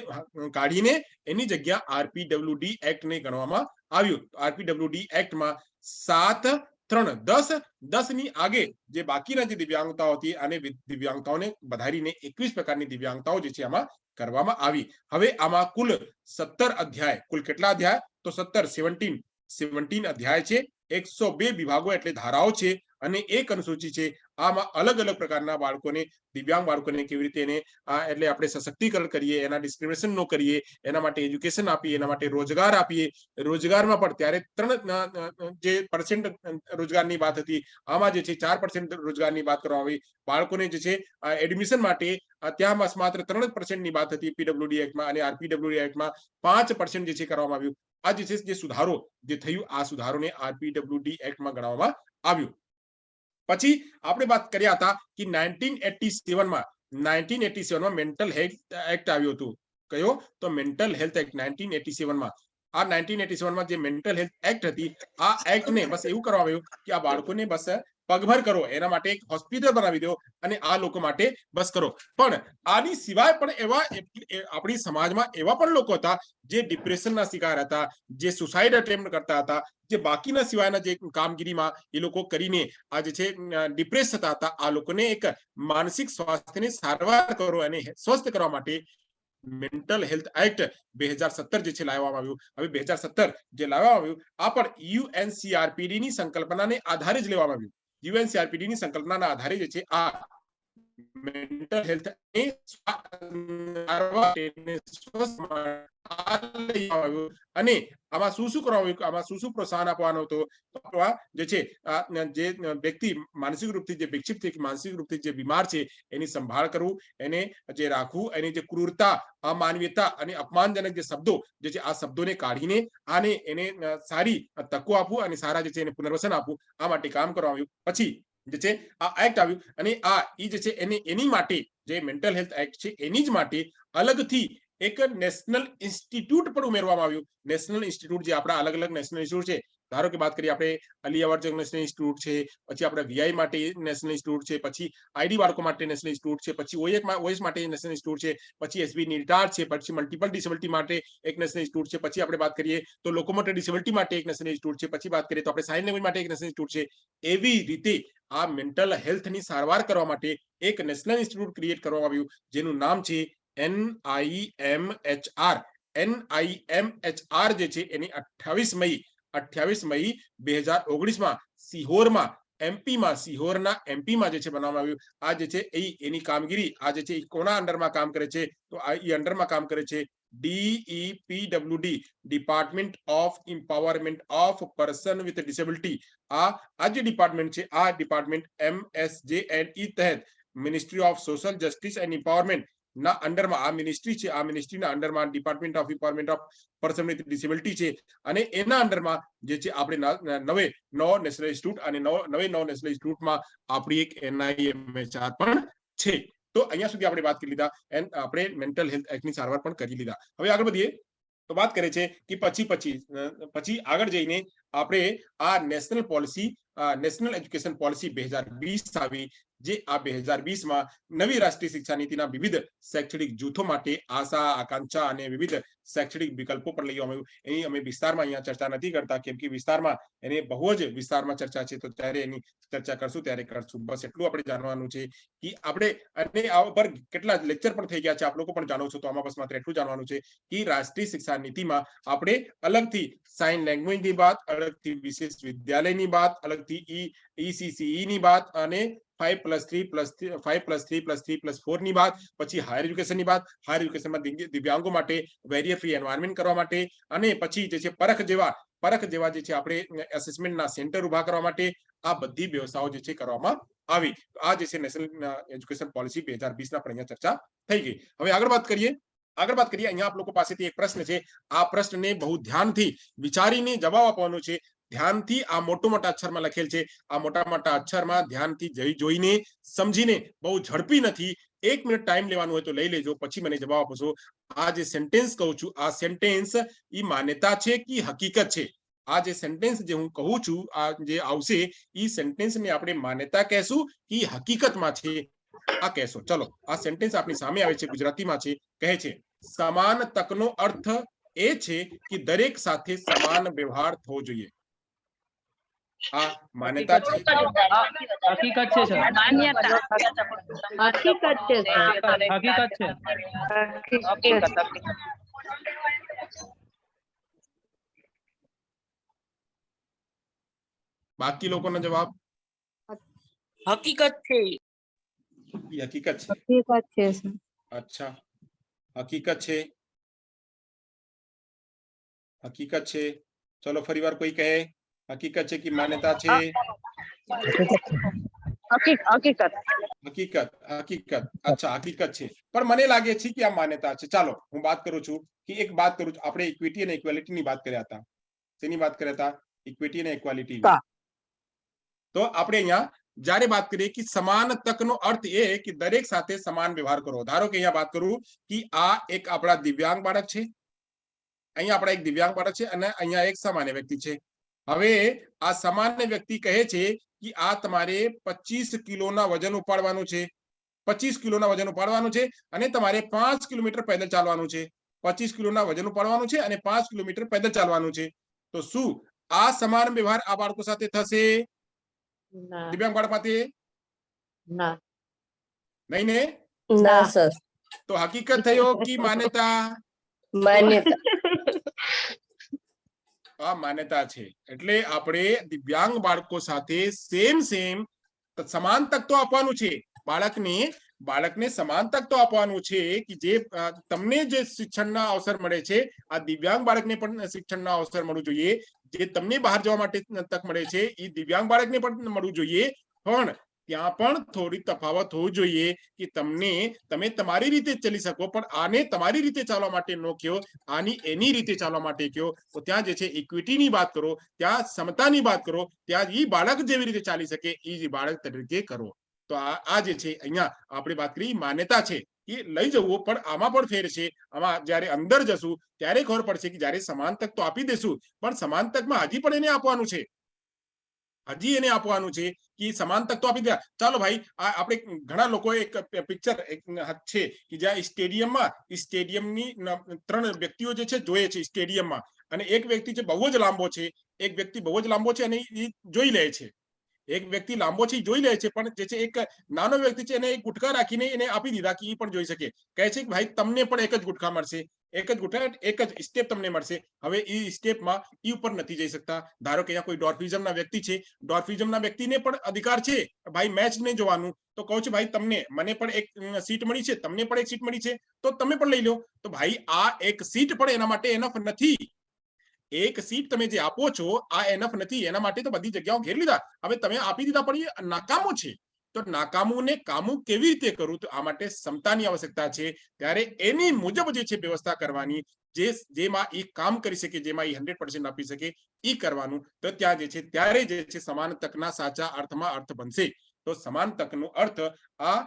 કાઢીને એની જગ્યા RPWD એક્ટ ને ગણવામાં આવ્યું. RPWD એક્ટમાં 7, 3, 10 ની આગે જે બાકીના જે દિવ્યાંગતાઓ હતી અને દિવ્યાંગતાઓને વધારીને 21 પ્રકારની દિવ્યાંગતાઓ જે છે આમાં કરવામાં આવી. હવે આમાં કુલ 17 અધ્યાય, કુલ કેટલા અધ્યાય તો 17 અધ્યાય છે, 102 વિભાગો એટલે ધારાઓ છે અને એક અનુસૂચિ છે. આમાં અલગ અલગ પ્રકારના બાળકોને, દિવ્યાંગ બાળકોને કેવી રીતે એને એટલે આપણે સશક્તિકરણ કરીએ, એના ડિસ્ક્રિમિનેશન ન કરીએ, એના માટે એજ્યુકેશન આપીએ, એના માટે રોજગાર આપીએ. રોજગારમાં પણ ત્યારે 3% રોજગારની વાત હતી. આમાં જે છે 4% રોજગારની વાત કરવામાં આવી. બાળકોને જે છે એડમિશન માટે ત્યાં માત્ર 3% ની વાત હતી PWD એક્ટમાં, અને RPWD એક્ટમાં 5% જે છે કરવામાં આવ્યું. આ જે છે જે સુધારો જે થયું આ સુધારોને RPWD એક્ટમાં ગણવામાં આવ્યું. પછી આપણે વાત કર્યા હતા કે 1987માં મેન્ટલ હેલ્થ એક્ટ આવ્યો હતો. કયો તો મેન્ટલ હેલ્થ એક્ટ 1987માં. આ 1987માં જે મેન્ટલ હેલ્થ એક્ટ હતી આ એક્ટને બસ એવું કરવામાં આવ્યું કે આ બાળકોને બસ પગભર કરો, એના માટે એક હોસ્પિટલ બનાવી દો અને આ લોકો માટે બસ કરો. પણ આની સિવાય પણ એવા આપણી સમાજમાં એવા પણ લોકો હતા જે ડિપ્રેશનના શિકાર હતા, જે સુસાઇડ અટેમ્પ્ટ કરતા હતા, જે બાકીના સિવાયના જે કામગીરીમાં એ લોકો કરીને આ જે છે ડિપ્રેસ થતા હતા. આ લોકોને એક માનસિક સ્વાસ્થ્યની સારવાર કરો અને સ્વસ્થ કરવા માટે મેન્ટલ હેલ્થ એક્ટ 2017 જે છે લાવવામાં આવ્યું. હવે 2017 જે લાવવામાં આવ્યું આ પણ UNCRPD ની સંકલ્પનાને આધારે જ લેવામાં આવ્યું. UNCRPD ની સંકલ્પનાના આધારે જે છે આ મેન્ટલ હેલ્થ અને આમાં શું કરવામાં આવ્યું, આમાં શું પ્રોત્સાહન આપવાનું હતું. જે છે જે વ્યક્તિ માનસિક રૂપથી જે વિક્ષિપ્ત છે, માનસિક રૂપથી જે બીમાર છે એની સંભાળ કરવું, એને જે રાખવું, એની જે ક્રૂરતા, અમાનવીયતા અને અપમાનજનક જે શબ્દો જે છે આ શબ્દોને કાઢીને આને એને સારી તકો આપવું અને સારા જે છે એને પુનર્વસન આપવું, આ માટે કામ કરવામાં આવ્યું. પછી જે છે આ એક્ટ આવ્યું અને જે છે એની માટે જે મેન્ટલ હેલ્થ એક્ટ છે એની જ માટે અલગથી એક નેશનલ ઇન્સ્ટિટ્યૂટ પણ ઉમેરવામાં આવ્યું. નેશનલ ઇન્સ્ટિટ્યૂટ જે આપણા અલગ અલગ નેશનલ ઇન્સ્ટિટ્યૂટ છે, ધારો કે વાત કરીએ આપણે અલિયાવર નેશનલ ઇન્સ્ટિટ્યૂટ છે, પછી આપણે VI માટે નેશનલ ઇન્સ્ટિટ્યૂટ છે, પછી ID બાળકો માટે નેશનલ ઇન્સ્ટિટ્યૂટ છે, પછી OS માટે નેશનલ ઇન્સ્ટિટ્યૂટ છે, પછી SB નિર્ટાર છે, પછી મલ્ટિપલ ડિસેબિલિટી માટે એક નેશનલ ઇન્સ્ટિટ્યૂટ છે, પછી આપણે વાત કરીએ તો લોકોમોટર ડિસેબિલિટી માટે એક નેશનલ ઇન્સ્ટિટ્યૂટ છે, પછી વાત કરીએ તો આપણે સાઇન લેંગ્વેજ માટે એક નેશનલ ઇન્સ્ટિટ્યૂટ છે. એવી રીતે આ મેન્ટલ હેલ્થની સારવાર કરવા માટે એક નેશનલ ઇન્સ્ટિટ્યૂટ ક્રિએટ કરવામાં આવ્યું જેનું નામ છે NIMHR. NIMHR જે છે એની 28 મઈ 2019માં સિહોરમાં એમપીમાં સિહોરના એમપીમાં જે છે બનાવવામાં આવ્યું. આ જે છે એની કામગીરી આ જે છે એ કોના અંડરમાં કામ કરે છે? તો આ એ અંડરમાં કામ કરે છે DEPWD, department of empowerment of person with disability. આ જે ડિપાર્ટમેન્ટ છે આ ડિપાર્ટમેન્ટ MSJNE તહેત ministry of social justice and empowerment ના અંડરમાં આ મિનિસ્ટ્રી છે. આ મિનિસ્ટ્રીના અંડરમાં department of empowerment of person with disability છે. અને એના અંડરમાં જે છે આપણે નવો નેશનલ ઇન્સ્ટિટ્યૂટ અને નવો નેશનલ ઇન્સ્ટિટ્યૂટમાં આપણી એક NIMHR પણ છે. તો અહીંયા સુધી આપણે વાત કરી લીધા એન્ડ આપણે મેન્ટલ હેલ્થ એક્ટની સારવાર પણ કરી લીધા. હવે આગળ વધીએ તો વાત કરે છે કે પછી આગળ જઈને આપણે આ national policy national education policy 2020 આવી, જે આ 2020 માં નવી રાષ્ટ્રીય શિક્ષા નીતિના વિવિધ શૈક્ષણિક જૂથો માટે આશા, આકાંક્ષા અને વિવિધ શૈક્ષણિક વિકલ્પો પર લઈ આવ્યું. એની અમે વિસ્તારમાં અહીંયા ચર્ચા નથી કરતા, કેમ કે વિસ્તારમાં એને બહુ જ વિસ્તારમાં ચર્ચા છે, તો ત્યારે એની ચર્ચા કરશું ત્યારે કરશું. બસ એટલું આપણે જાણવાનું છે કે આપણે અને આ ઉપર કેટલા લેક્ચર પણ થઈ ગયા છે, આપ લોકો પણ જાણો છો. તો આમાં બસ માત્ર એટલું જાણવાનું છે કે રાષ્ટ્રીય શિક્ષા નીતિમાં આપણે અલગથી સાઇન લેંગ્વેજની વાત, અલગથી વિશેષ વિદ્યાલયની વાત, અલગથી ECCE ની વાત અને 5+3+3+4 ની વાત, પછી હાયર એજ્યુકેશનની વાત, હાયર એજ્યુકેશનમાં દિવ્યાંગો માટે બેરિયર ફ્રી એન્વાયરમેન્ટ કરવા માટે, અને પછી જે છે પરખ જેવા જે છે આપણે એસેસમેન્ટના સેન્ટર ઉભા કરવા માટે આ બધી વ્યવસ્થાઓ જે છે કરવામાં આવી. આ જે છે નેશનલ એજ્યુકેશન પોલિસી 2020 ના પર અહીંયા ચર્ચા થઈ ગઈ. હવે આગળ વાત કરીએ. અહીંયા આપ લોકો પાસેથી એક પ્રશ્ન છે. આ પ્રશ્નને બહુ ધ્યાનથી વિચારીને જવાબ આપવાનો છે. ધ્યાનથી આ મોટા અક્ષરમાં લખેલ છે. આ મોટા અક્ષરમાં ધ્યાનથી જોઈને સમજીને, બહુ ઝડપી નથી, 1 મિનિટ ટાઈમ લેવાનું હોય તો લઈ લેજો, પછી મને જવાબ આપશો. આ જે સેન્ટેન્સ કહું છું, આ સેન્ટેન્સ ઈ માન્યતા છે કે હકીકત છે? આ જે સેન્ટેન્સ જે હું કહું છું, આ જે આવશે ઈ સેન્ટેન્સને આપણે માન્યતા કહેશું કે હકીકતમાં છે આ કહેશો. ચલો, આ સેન્ટેન્સ આપણી સામે આવે છે, ગુજરાતીમાં છે. કહે છે સમાન તકનો અર્થ એ છે કે દરેક સાથે સમાન વ્યવહાર થવો જોઈએ. આ માન્યતા છે? હકીકત છે સર. હકીકત છે સર. હકીકત છે. બાકી લોકોનો જવાબ હકીકત છે. ઈ હકીકત છે. હકીકત છે સર. અચ્છા, હકીકત છે. હકીકત છે. ચલો ફરીવાર કોઈ કહે હકીકત છે કે માન્યતા છે? હકીકત. અચ્છા, હકીકત છે. પણ મને લાગે છે કે આ માન્યતા છે. ચાલો હું વાત કરું છું કે આપણે ઇક્વિટી અને ઇક્વાલિટી ની વાત કર્યા હતા. શેની વાત કર્યા હતા? ઇક્વિટી અને ઇક્વાલિટી. તો આપણે અહીંયા જ્યારે વાત કરીએ કે સમાન તકનો અર્થ એ કે દરેક સાથે સમાન વ્યવહાર કરો. ધારો કે અહીંયા વાત કરું કે આ એક આપણા દિવ્યાંગ બાળક છે, અહીંયા આપણા એક દિવ્યાંગ બાળક છે અને અહીંયા એક સામાન્ય વ્યક્તિ છે. હવે આ સામાન્ય વ્યક્તિ કહે છે કે આ તમારે 25 કિલોના વજન ઉપાડવાનું છે, 25 કિલોના વજન ઉપાડવાનું છે અને તમારે 5 કિલોમીટર પેદલ ચાલવાનું છે. 25 કિલોના વજન ઉપાડવાનું છે અને 5 કિલોમીટર પેદલ ચાલવાનું છે. તો શું આ સમાન વ્યવહાર આ બાળકો સાથે થશે? દિવ્યાંગ બાળક માટે નહીં ને? ના સર. તો હકીકત થયો કે માન્યતા? આ માન્યતા છે. એટલે આપણે દિવ્યાંગ બાળકો સાથે સમાન તક તો આપવાનું છે. બાળકને સમાન તક તો આપવાનું છે કે જે તમને જે શિક્ષણના અવસર મળે છે, આ દિવ્યાંગ બાળકને પણ શિક્ષણના અવસર મળવું જોઈએ. જે તમને બહાર જવા માટે તક મળે છે એ દિવ્યાંગ બાળકને પણ મળવું જોઈએ. પણ ત્યાં પણ થોડી તફાવત હોવી જોઈએ કે તમે તમારી રીતે ચલી શકો, પણ આને તમારી રીતે ચાલવા માટે ન કહો, આની એની રીતે ચાલવા માટે કહો. તો ત્યાં જે છે ઇક્વિટીની વાત કરો, ત્યાં સમતાની વાત કરો, ત્યાં એ બાળક જેવી રીતે ચાલી શકે એ બાળક તરીકે કરો. તો આ જે છે અહીંયા આપણે વાત કરી માન્યતા છે એ લઈ જવું. પણ આમાં પણ ફેર છે. આમાં જયારે અંદર જશું ત્યારે ખબર પડશે કે જયારે સમાન તક તો આપી દેશું, પણ સમાન તકમાં હજી પણ એને આપવાનું છે. કે સમાન તક તો આપી દે. ચાલો ભાઈ, આપણે ઘણા લોકો એક પિક્ચર છે કે જ્યાં સ્ટેડિયમની 3 વ્યક્તિઓ જે છે જોઈએ છે સ્ટેડિયમમાં, અને એક વ્યક્તિ છે બહુ જ લાંબો છે, અને એ જોઈ લે છે. એક વ્યક્તિ લાંબો છે જોઈ લે છે, પણ જે છે એક નાનો વ્યક્તિ છે એને એક ગુટકા રાખીને એને આપી દીધા કે એ પણ જોઈ શકે. કહે છે કે ભાઈ તમને પણ એક જ ગુટકા મળશે. એક જ ગોઠવણ, એક જ સ્ટેપ તમને મળશે. હવે એ સ્ટેપમાં ઈ ઉપર નથી જઈ શકતા. ધારો કે અહીંયા કોઈ ડોર્ફિઝમના વ્યક્તિ છે, ડોર્ફિઝમના વ્યક્તિને પણ અધિકાર છે ભાઈ મેચ નહીં જોવાનું, તો કહું છું ભાઈ તમને મને પણ એક સીટ મળી છે, તમને પણ એક સીટ મળી છે, તો તમે પણ લઈ લો. તો ભાઈ આ એક સીટ પણ એના માટે એનફ નથી. એક સીટ તમે જે આપો છો આ એનફ નથી, એના માટે તો બધી જગ્યાઓ ઘેર લીધા. હવે તમે આપી દીધા પણ એ નાકામો છે, તો નાકામુને કામું કેવી રીતે કરવું? તો આ માટે ક્ષમતાની આવશ્યકતા છે. ત્યારે એની મુજબ જે છે વ્યવસ્થા કરવાની, જેમાં એ કામ કરી શકે, જેમાં એ 100% આપી શકે, એ કરવાનું. તો ત્યાં જે છે ત્યારે જે છે સમાન તકના સાચા અર્થમાં અર્થ બનશે. તો સમાન તકનો અર્થ આ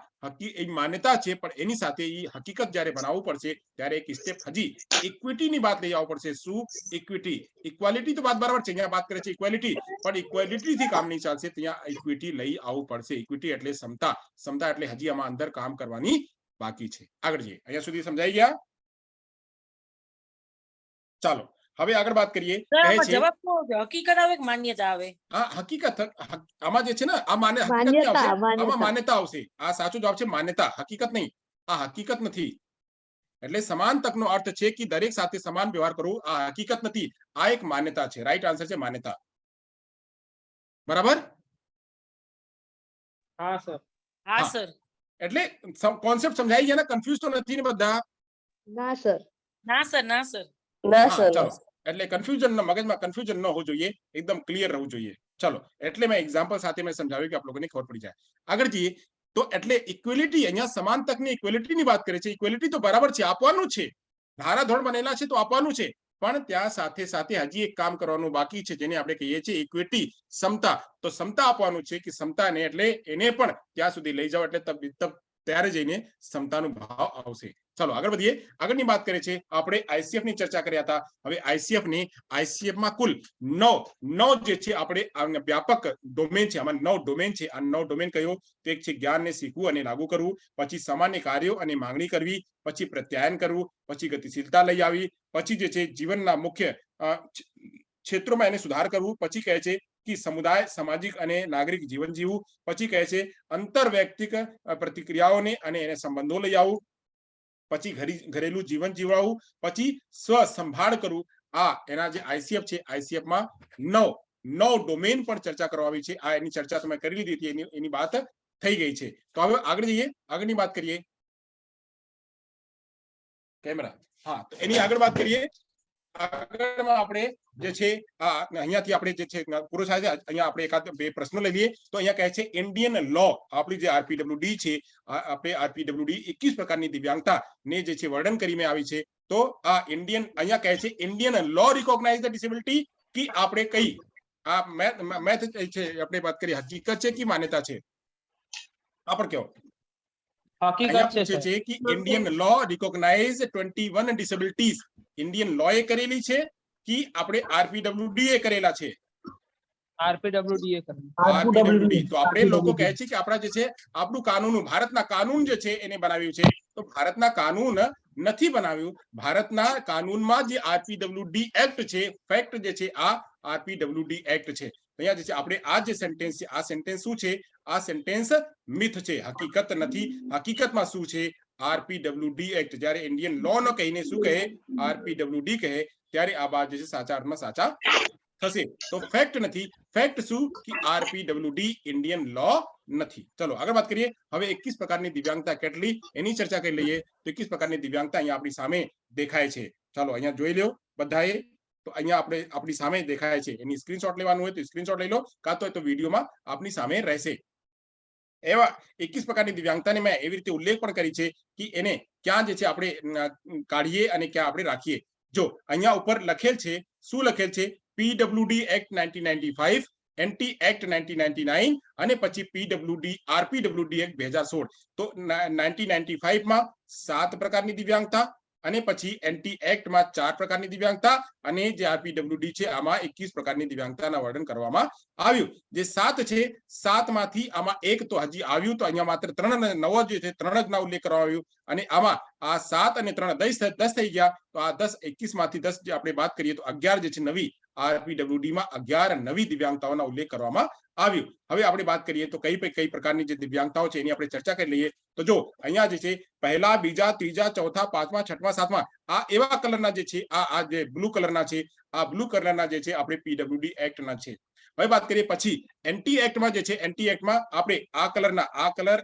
એક માન્યતા છે, પણ એની સાથે એ હકીકત જ્યારે બનાવવું પડશે ત્યારે એક સ્ટેપ હજી ઇક્વિટીની વાત લઈ આવવું પડશે. શું? ઇક્વિટી. ઇક્વાલિટી તો વાત બરાબર છે, અહીંયા વાત કરે છે ઇક્વાલિટી, પણ ઇક્વાલિટી થી કામ નહીં ચાલશે, ત્યાં ઇક્વિટી લઈ આવવું પડશે. ઇક્વિટી એટલે ક્ષમતા, ક્ષમતા એટલે હજી આમાં અંદર કામ કરવાની બાકી છે. આગળ જઈએ, અહીંયા સુધી સમજાઈ ગયા? ચાલો હવે આગળ વાત કરીએ. કહે છે જવાબ તો હકીકત આવે કે માન્યતા આવે? આ હકીકત, આમાં જે છે ને આ હકીકત નહીં આવશે, આમાં માન્યતા આવશે. આ સાચો જવાબ છે માન્યતા, હકીકત નહીં. આ હકીકત નથી. એટલે સમાન તકનો અર્થ છે કે દરેક સાથે સમાન વ્યવહાર કરવો. આ હકીકત નથી, આ એક માન્યતા છે. રાઈટ આન્સર છે માન્યતા. બરાબર? હા સર. હા સર. એટલે કોન્સેપ્ટ સમજાઈ ગયા ને? કન્ફ્યુઝ તો નથી ને બધા? ના સર. ના સર, ના સર. ના હા, સર. ચાલો. એટલે કન્ફ્યુઝન મગજમાં કન્ફ્યુઝન ન હોવું જોઈએ, એકદમ ક્લિયર રહેવું જોઈએ. ચલો, એટલે મેં એક્ઝામ્પલ સાથે મેં સમજાવ્યું કે આપ લોકોને ખબર પડી જાય. આગળ જઈએ. તો એટલે ઇક્વેલિટી, અહીંયા સમાન તકની ઇક્વેલિટીની વાત કરે છે. ઇક્વેલિટી તો બરાબર છે, આપવાનું છે, ધારાધોરણ બનેલા છે તો આપવાનું છે, પણ ત્યાં સાથે સાથે હજી એક કામ કરવાનું બાકી છે, જેને આપણે કહીએ છીએ ઇક્વિટી, ક્ષમતા. તો ક્ષમતા આપવાનું છે કે ક્ષમતાને એટલે એને પણ ત્યાં સુધી લઈ જાઓ, એટલે ત્યારે જઈને ક્ષમતાનો ભાવ આવશે. ચાલો આગળ વધીએ. આગળની વાત કરે છે, આપણે આઈસીએફ ની ચર્ચા કર્યા હતા. હવે આઈસીએફ માં કુલ 9 જે છે આપણે વ્યાપક ડોમેન છે, આમાં 9 ડોમેન છે. આ 9 ડોમેન કયો? તો એક છે જ્ઞાનને શીખવું અને લાગુ કરવું, પછી સામાન્ય કાર્યો અને માંગણી કરવી, પછી પ્રત્યાયન કરવું, પછી ગતિશીલતા લઈ આવી, પછી જે છે જીવનના મુખ્ય ક્ષેત્રોમાં એને સુધાર કરવું, પછી કહે છે કે સમુદાય, સામાજિક અને નાગરિક જીવન જીવવું, પછી કહે છે અંતરવૈયક્તિક પ્રતિક્રિયાઓને અને એને સંબંધો લઈ આવવું, પછી ઘરેલું જીવન જીવવું, પછી સ્વ સંભાળ કરવું. આ એના જે આઈસીએફ છે, આઈસીએફ માં 9 ડોમેન પણ ચર્ચા કરવાની છે. આ એની ચર્ચા તમે કરી લીધી હતી, એની વાત થઈ ગઈ છે. તો હવે આગળ જઈએ, આગળની વાત કરીએ. કેમેરા, હા, તો એની આગળ વાત કરીએ. આગળમાં આપણે જે છે અહીંયાથી આપણે જે છે પૂરો થાય છે. અહીંયા આપણે એકાદ બે પ્રશ્નો લઈ લઈએ. તો અહીંયા કહે છે ઇન્ડિયન લો, આપણી જે આરપીડબ્લ્યુડી છે, આપણે આરપીડબ્લ્યુડી 21 પ્રકારની દિવ્યાંગતા ને જે છે વર્ણન કરીને આવી છે. તો આ ઇન્ડિયન, અહીંયા કહે છે Indian law recognise the disability, કે આપણે કઈ આ મેથ છે આપણે વાત કરી, હકીકત છે કે માન્યતા છે? આ પણ કયો? હકીકત છે છે કે Indian law recognise 21 disabilities. Indian લો એ કરેલી છે કે આપણે આરપીડબ્લ્યુડી એ કરેલા છે? RPWD RPWD. તો આપણે લોકો કહે છે કે આપણા જે છે આપણું કાનૂન, ભારતના કાનૂન જે છે એને બનાવ્યું છે. તો ભારતના કાનૂન નથી બનાવ્યું. ભારતના કાનૂનમાં જે આરપીડબ્લ્યુડી એક્ટ છે, ફેક્ટ જે છે આ આરપીડબ્લ્યુડી એક્ટ છે. અહીંયા જે છે આપણે આ જે સેન્ટેન્સ છે, આ સેન્ટેન્સ શું છે? આ સેન્ટેન્સ મિથ છે, હકીકત નથી. હકીકતમાં શું છે? RPWD act. જ્યારે ઇન્ડિયન લો નો કહીને શું કહે? આરપીડબ્લ્યુડી કહે, ત્યારે આ બાદ જે છે સાચા અર્થમાં સાચા થશે. તો ફેક્ટ નથી. ફેક્ટ શું? કે આરપીડબ્લ્યુડી ઇન્ડિયન લો નથી. ચલો આગળ વાત કરીએ. હવે 21 પ્રકારની દિવ્યાંગતા કેટલી, એની ચર્ચા કરી લઈએ. તો 21 પ્રકારની દિવ્યાંગતા અહીંયા આપણી સામે દેખાય છે. ચાલો અહીંયા જોઈ લો બધાએ. તો અહીંયા આપણે આપણી સામે દેખાય છે. એની સ્ક્રીનશોટ લેવાનું હોય તો સ્ક્રીનશોટ લઈ લો, કાં તો વિડીયોમાં આપણી સામે રહેશે. એવા 21 પ્રકારની દિવ્યાંગતાને મેં એવી રીતે ઉલ્લેખ પણ કરી છે કે એને ક્યાં જે છે આપણે કાઢીએ અને ક્યાં આપણે રાખીએ. જો અહીંયા ઉપર લખેલ છે, શું લખેલ છે? પીડબ્લ્યુડી એક્ટ 1995, એન્ટી એક્ટ 1999 અને પછી પીડબ્લ્યુડી આરપીડબ્લ્યુડી એક્ટ 2016. તો 1995 માં 7 પ્રકારની દિવ્યાંગતા, અને પછી એન્ટી એક્ટ માં 4 પ્રકારની દિવ્યાંગતા, અને જે આરપીડબ્લ્યુડી છે આમાં 21 પ્રકારની દિવ્યાંગતાના વર્ણન કરવામાં આવ્યું. જે 7 છે, 7 માંથી આમાં એક તો હજી આવ્યું, તો અહીંયા માત્ર 3 અને 9 જે છે 3 જ ના ઉલ્લેખ કરવામાં આવ્યું. અને આમાં આ 7 અને 3 10 થઈ ગયા. તો આ 10 21 માંથી 10 જે આપણે વાત કરીએ તો 11 જે છે નવી આરપીડબ્લ્યુડી માં 11 નવી દિવ્યાંગતાઓના ઉલ્લેખ કરવામાં આવ્યો. હવે આપણે વાત કરીએ તો કઈ પ્રકારની જે દિવ્યાંગતાઓ છે એની આપણે ચર્ચા કરી લઈએ. તો જો અહીંયા જે છે પહેલા, બીજા, ત્રીજા, ચોથા, પાંચમા, છઠ્ઠા, સાતમા આ એવા કલરના જે છે આ જે બ્લુ કલરના છે, આ બ્લુ કલરના જે છે આપણે પીડબ્લ્યુડી એક્ટના છે. હવે વાત કરીએ પછી એન્ટી એક્ટમાં જે છે, એન્ટી એક્ટમાં આપણે આ કલરના, આ કલર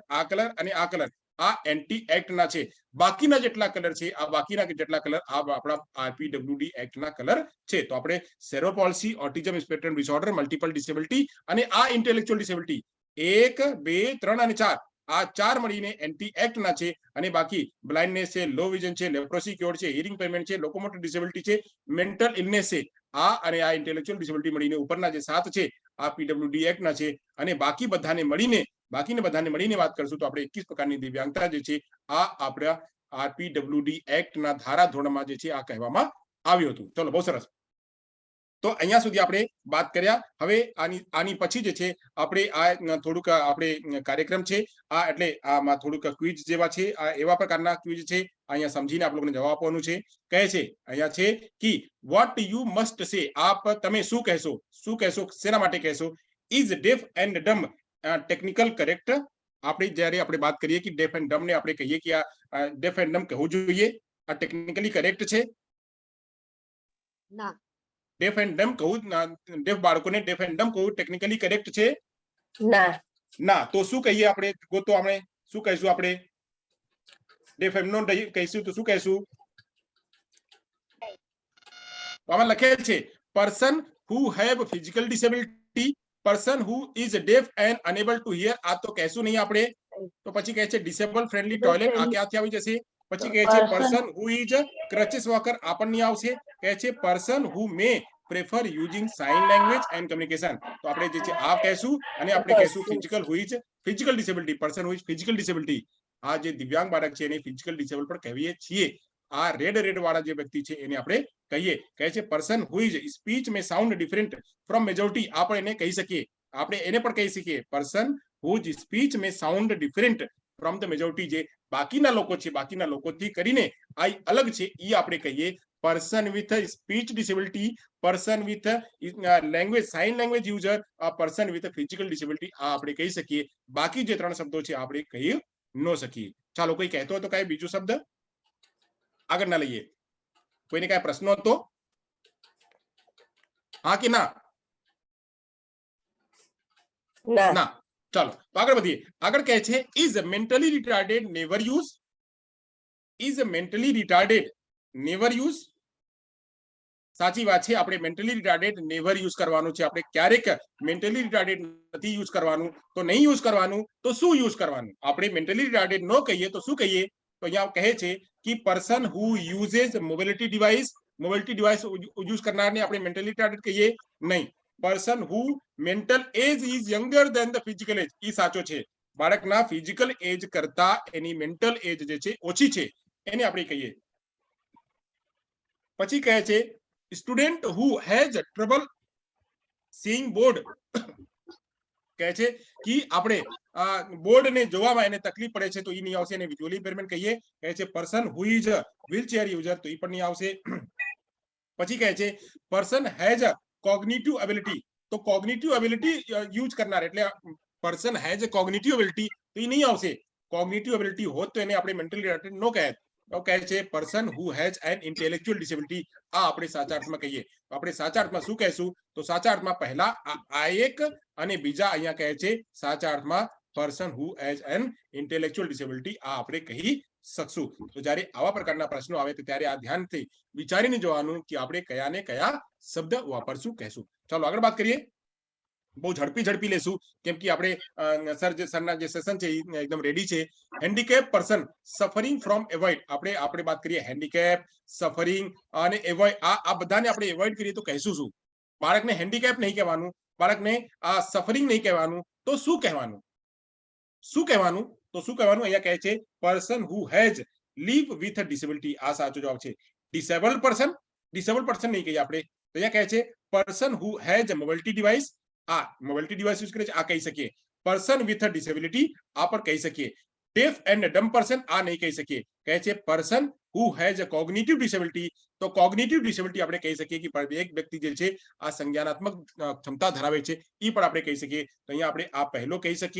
અને આ કલર આ એન્ટી એક્ટના છે. બાકીના જેટલા કલર છે, આ બાકીના જેટલા કલર આ આપણા આરપીડબ્લ્યુડી એક્ટના કલર છે. તો આપણે cerebral palsy, autism spectrum disorder, multiple disability અને આ ઇન્ટેલેક્ચ્યુઅલ ડિસેબિલિટી 1, 2, 3 અને 4 આ 4 મળીને એન્ટી એક્ટના છે. અને બાકી બ્લાઇન્ડનેસ છે, લો વિઝન છે, લેપ્રોસી ક્યોર છે, હિયરિંગ પેમેન્ટ છે, લોકોમોટર ડિસેબિલિટી છે, મેન્ટલ ઇલનેસ છે, આ અને આ ઇન્ટેલેક્ચ્યુઅલ ડિસેબિલિટી મળીને ઉપરના જે 7 છે આ પીડબ્લ્યુડી એક્ટના છે. અને બાકીને બધાને મળીને વાત કરશું તો આપણે 21 પ્રકારની દિવ્યાંગતા જે છે આ આપણા આરપીડબ્લ્યુડી એક્ટના ધારાધોરણમાં જે છે આ કહેવામાં આવ્યું હતું. ચલો, બહુ સરસ. તો અહીંયા સુધી આપણે વાત કર્યા. હવે આની પછી જે છે આપણે આ થોડુંક આપણે કાર્યક્રમ છે આ એટલે આમાં થોડુંક ક્વિઝ જેવા છે, આ એવા પ્રકારના ક્વિઝ છે. અહીંયા સમજીને આપ લોકોને જવાબ આપવાનું છે. કહે છે અહીંયા છે કે વોટ યુ મસ્ટ સે, આપ તમે શું કહેશો, શેના માટે કહેશો? Is deaf and dumb technical correct? આપણે જ્યારે આપણે વાત કરીએ કે ડેફ એન્ડ ડમ્બ ને આપણે કહીએ કે આ ડેફ એન્ડ ડમ્બ કહેવું જોઈએ, આ ટેકનિકલી કરેક્ટ છે? ના. ડેફ એન્ડ ડમ્બ કહું, ડેફ બાળકોને ડેફ એન્ડ ડમ્બ કહું ટેકનિકલી કરેક્ટ છે? ના. તો શું કહીએ આપણે? તો આપણે શું કહીશું? આપણે ડેફ એન્ડ નો કહીશું તો શું કહીશું? આમાં લખેલ છે person who have physical disability, person who is deaf and enable two here. આ તો કહેશું નહીં આપણે. તો પછી કહે છે ડિસેબલ ફ્રેન્ડલી ટોયલેટ, આ ક્યાંથી આવી જશે? પછી કહે છે person who is crutches walker, આ પણ નહીં આવશે. કહે છે person who may prefer using sign language and communication. તો આપણે જે છે આ કહેશું અને આપણે કહેશું physical who is physical disability, person who is physical disability. આ જે દિવ્યાંગ બાળક છે એને ફિઝિકલ ડિસેબલ પણ કહીએ છીએ. આ રેડ વાળા જે વ્યક્તિ છે એને આપણે કહીએ. કહે છે person who is speech May sound different from majority, આપણે એને કહી શકીએ. આપણે એને પણ કહી શકીએ person who is speech May sound different from the majority. જે બાકીના લોકો છે, બાકીના લોકોથી કરીને આ અલગ છે, એ આપણે કહીએ person with speech disability, person with language sign language user, person with physical disability, આ આપણે કહી શકીએ. બાકી જે 3 શબ્દો છે આપણે કહી ન શકીએ. ચાલો, કોઈ કહેતો હતો કઈ બીજો શબ્દ? આગળ ના લઈએ. કોઈને કઈ પ્રશ્નો હતો? હા કે ના? ના. ચાલો, તો આગળ વધીએ. આગળ કહે છે is mentally retarded never use, is mentally retarded never use. સાચી વાત છે, આપણે મેન્ટલી રિટાર્ડેડ નેવર યુઝ કરવાનું છે. આપણે ક્યારેક મેન્ટલી રિટાર્ડેડ નથી યુઝ કરવાનું. તો નહીં યુઝ કરવાનું તો શું યુઝ કરવાનું? આપણે મેન્ટલી રિટાર્ડેડ ન કહીએ તો શું કહીએ? તો અહીંયા કહે છે કે person who uses mobility device use કરનારને આપણે મેન્ટલી રિટાર્ડેડ કહીએ નહીં. Person who mental age is younger than the physical age, એ સાચો છે. બાળકના ફિઝિકલ એજ કરતા એની મેન્ટલ એજ જે છે ઓછી છે, એને આપણે કહીએ. પછી કહે છે student who has trouble seeing board, કહે છે કે આપણે બોર્ડ ને જોવામાં એને તકલીફ પડે છે તો એ નહીં આવશે, એને વિઝ્યુઅલ ઇમ્પેરમેન્ટ કહીએ. કહે છે person who is wheelchair user, તો એ પણ નહીં આવશે. પછી કહે છે પર્સન હેઝ કોગ્નિટિવ એબિલિટી, તો કોગ્નિટિવ એબિલિટી યુઝ કરનાર એટલે પર્સન હેઝ કોગ્નિટિવ એબિલિટી, તો એ નહીં આવશે. કોગ્નિટિવ એબિલિટી હોત તો એને આપણે મેન્ટલી રિટાર્ડેડ નો કહે. તો કહે છે person who has N intellectual disability, આ આપણે સાચા અર્થમાં કહીએ. તો આપણે સાચા અર્થમાં શું કહેશું? તો સાચા અર્થમાં પહેલા આ એક અને બીજા અહીંયા કહે છે સાચા અર્થમાં person who has N intellectual disability, આ આપણે કહી શકશું. તો જ્યારે આવા પ્રકારના પ્રશ્નો આવે તો ત્યારે આ ધ્યાનથી વિચારીને જોવાનું કે આપણે કયા ને કયા શબ્દ વાપરશું, કહેશું. ચાલો આગળ વાત કરીએ. બહુ ઝડપી લેશું કેમ કે આપણે સરના જે સેશન છે એકદમ રેડી છે. Handicap person suffering from avoid, આપણે વાત કરીએ હેન્ડીકેપ, સફરિંગ અને એવોઇડ, આ બધાને આપણે એવોઇડ કરીએ તો કહેશું શું? બાળકને હેન્ડીકેપ નહીં કહેવાનું, બાળકને આ સફરિંગ નહીં કહેવાનું, તો શું કહેવાનું? તો શું કહેવાનું? અહીંયા કહે છે person who has live with disability, આ સાચો જવાબ છે. ડિસેબલ્ડ પર્સન નહીં કહીએ આપણે. તો અહીંયા કહે છે person who has mobility device, આ મોબિલિટી ડિવાઇસ યુઝ કરે છે, આ કહી શકીએ. પર્સન વિથ ડિસેબિલિટી, આ પણ કહી શકીએ. ડેફ એન્ડ ડમ્બ પર્સન, આ નહીં કહી શકીએ. કહે છે person who has a cognitive disability, તો કોગ્નિટિવ ડિસેબિલિટી આપણે કહી શકીએ કે એક વ્યક્તિ જે છે આ સંજ્ઞાનાત્મક ક્ષમતા ધરાવે છે એ પણ આપણે કહી શકીએ. તો અહીંયા આપણે આ પહેલો કહી શકીએ.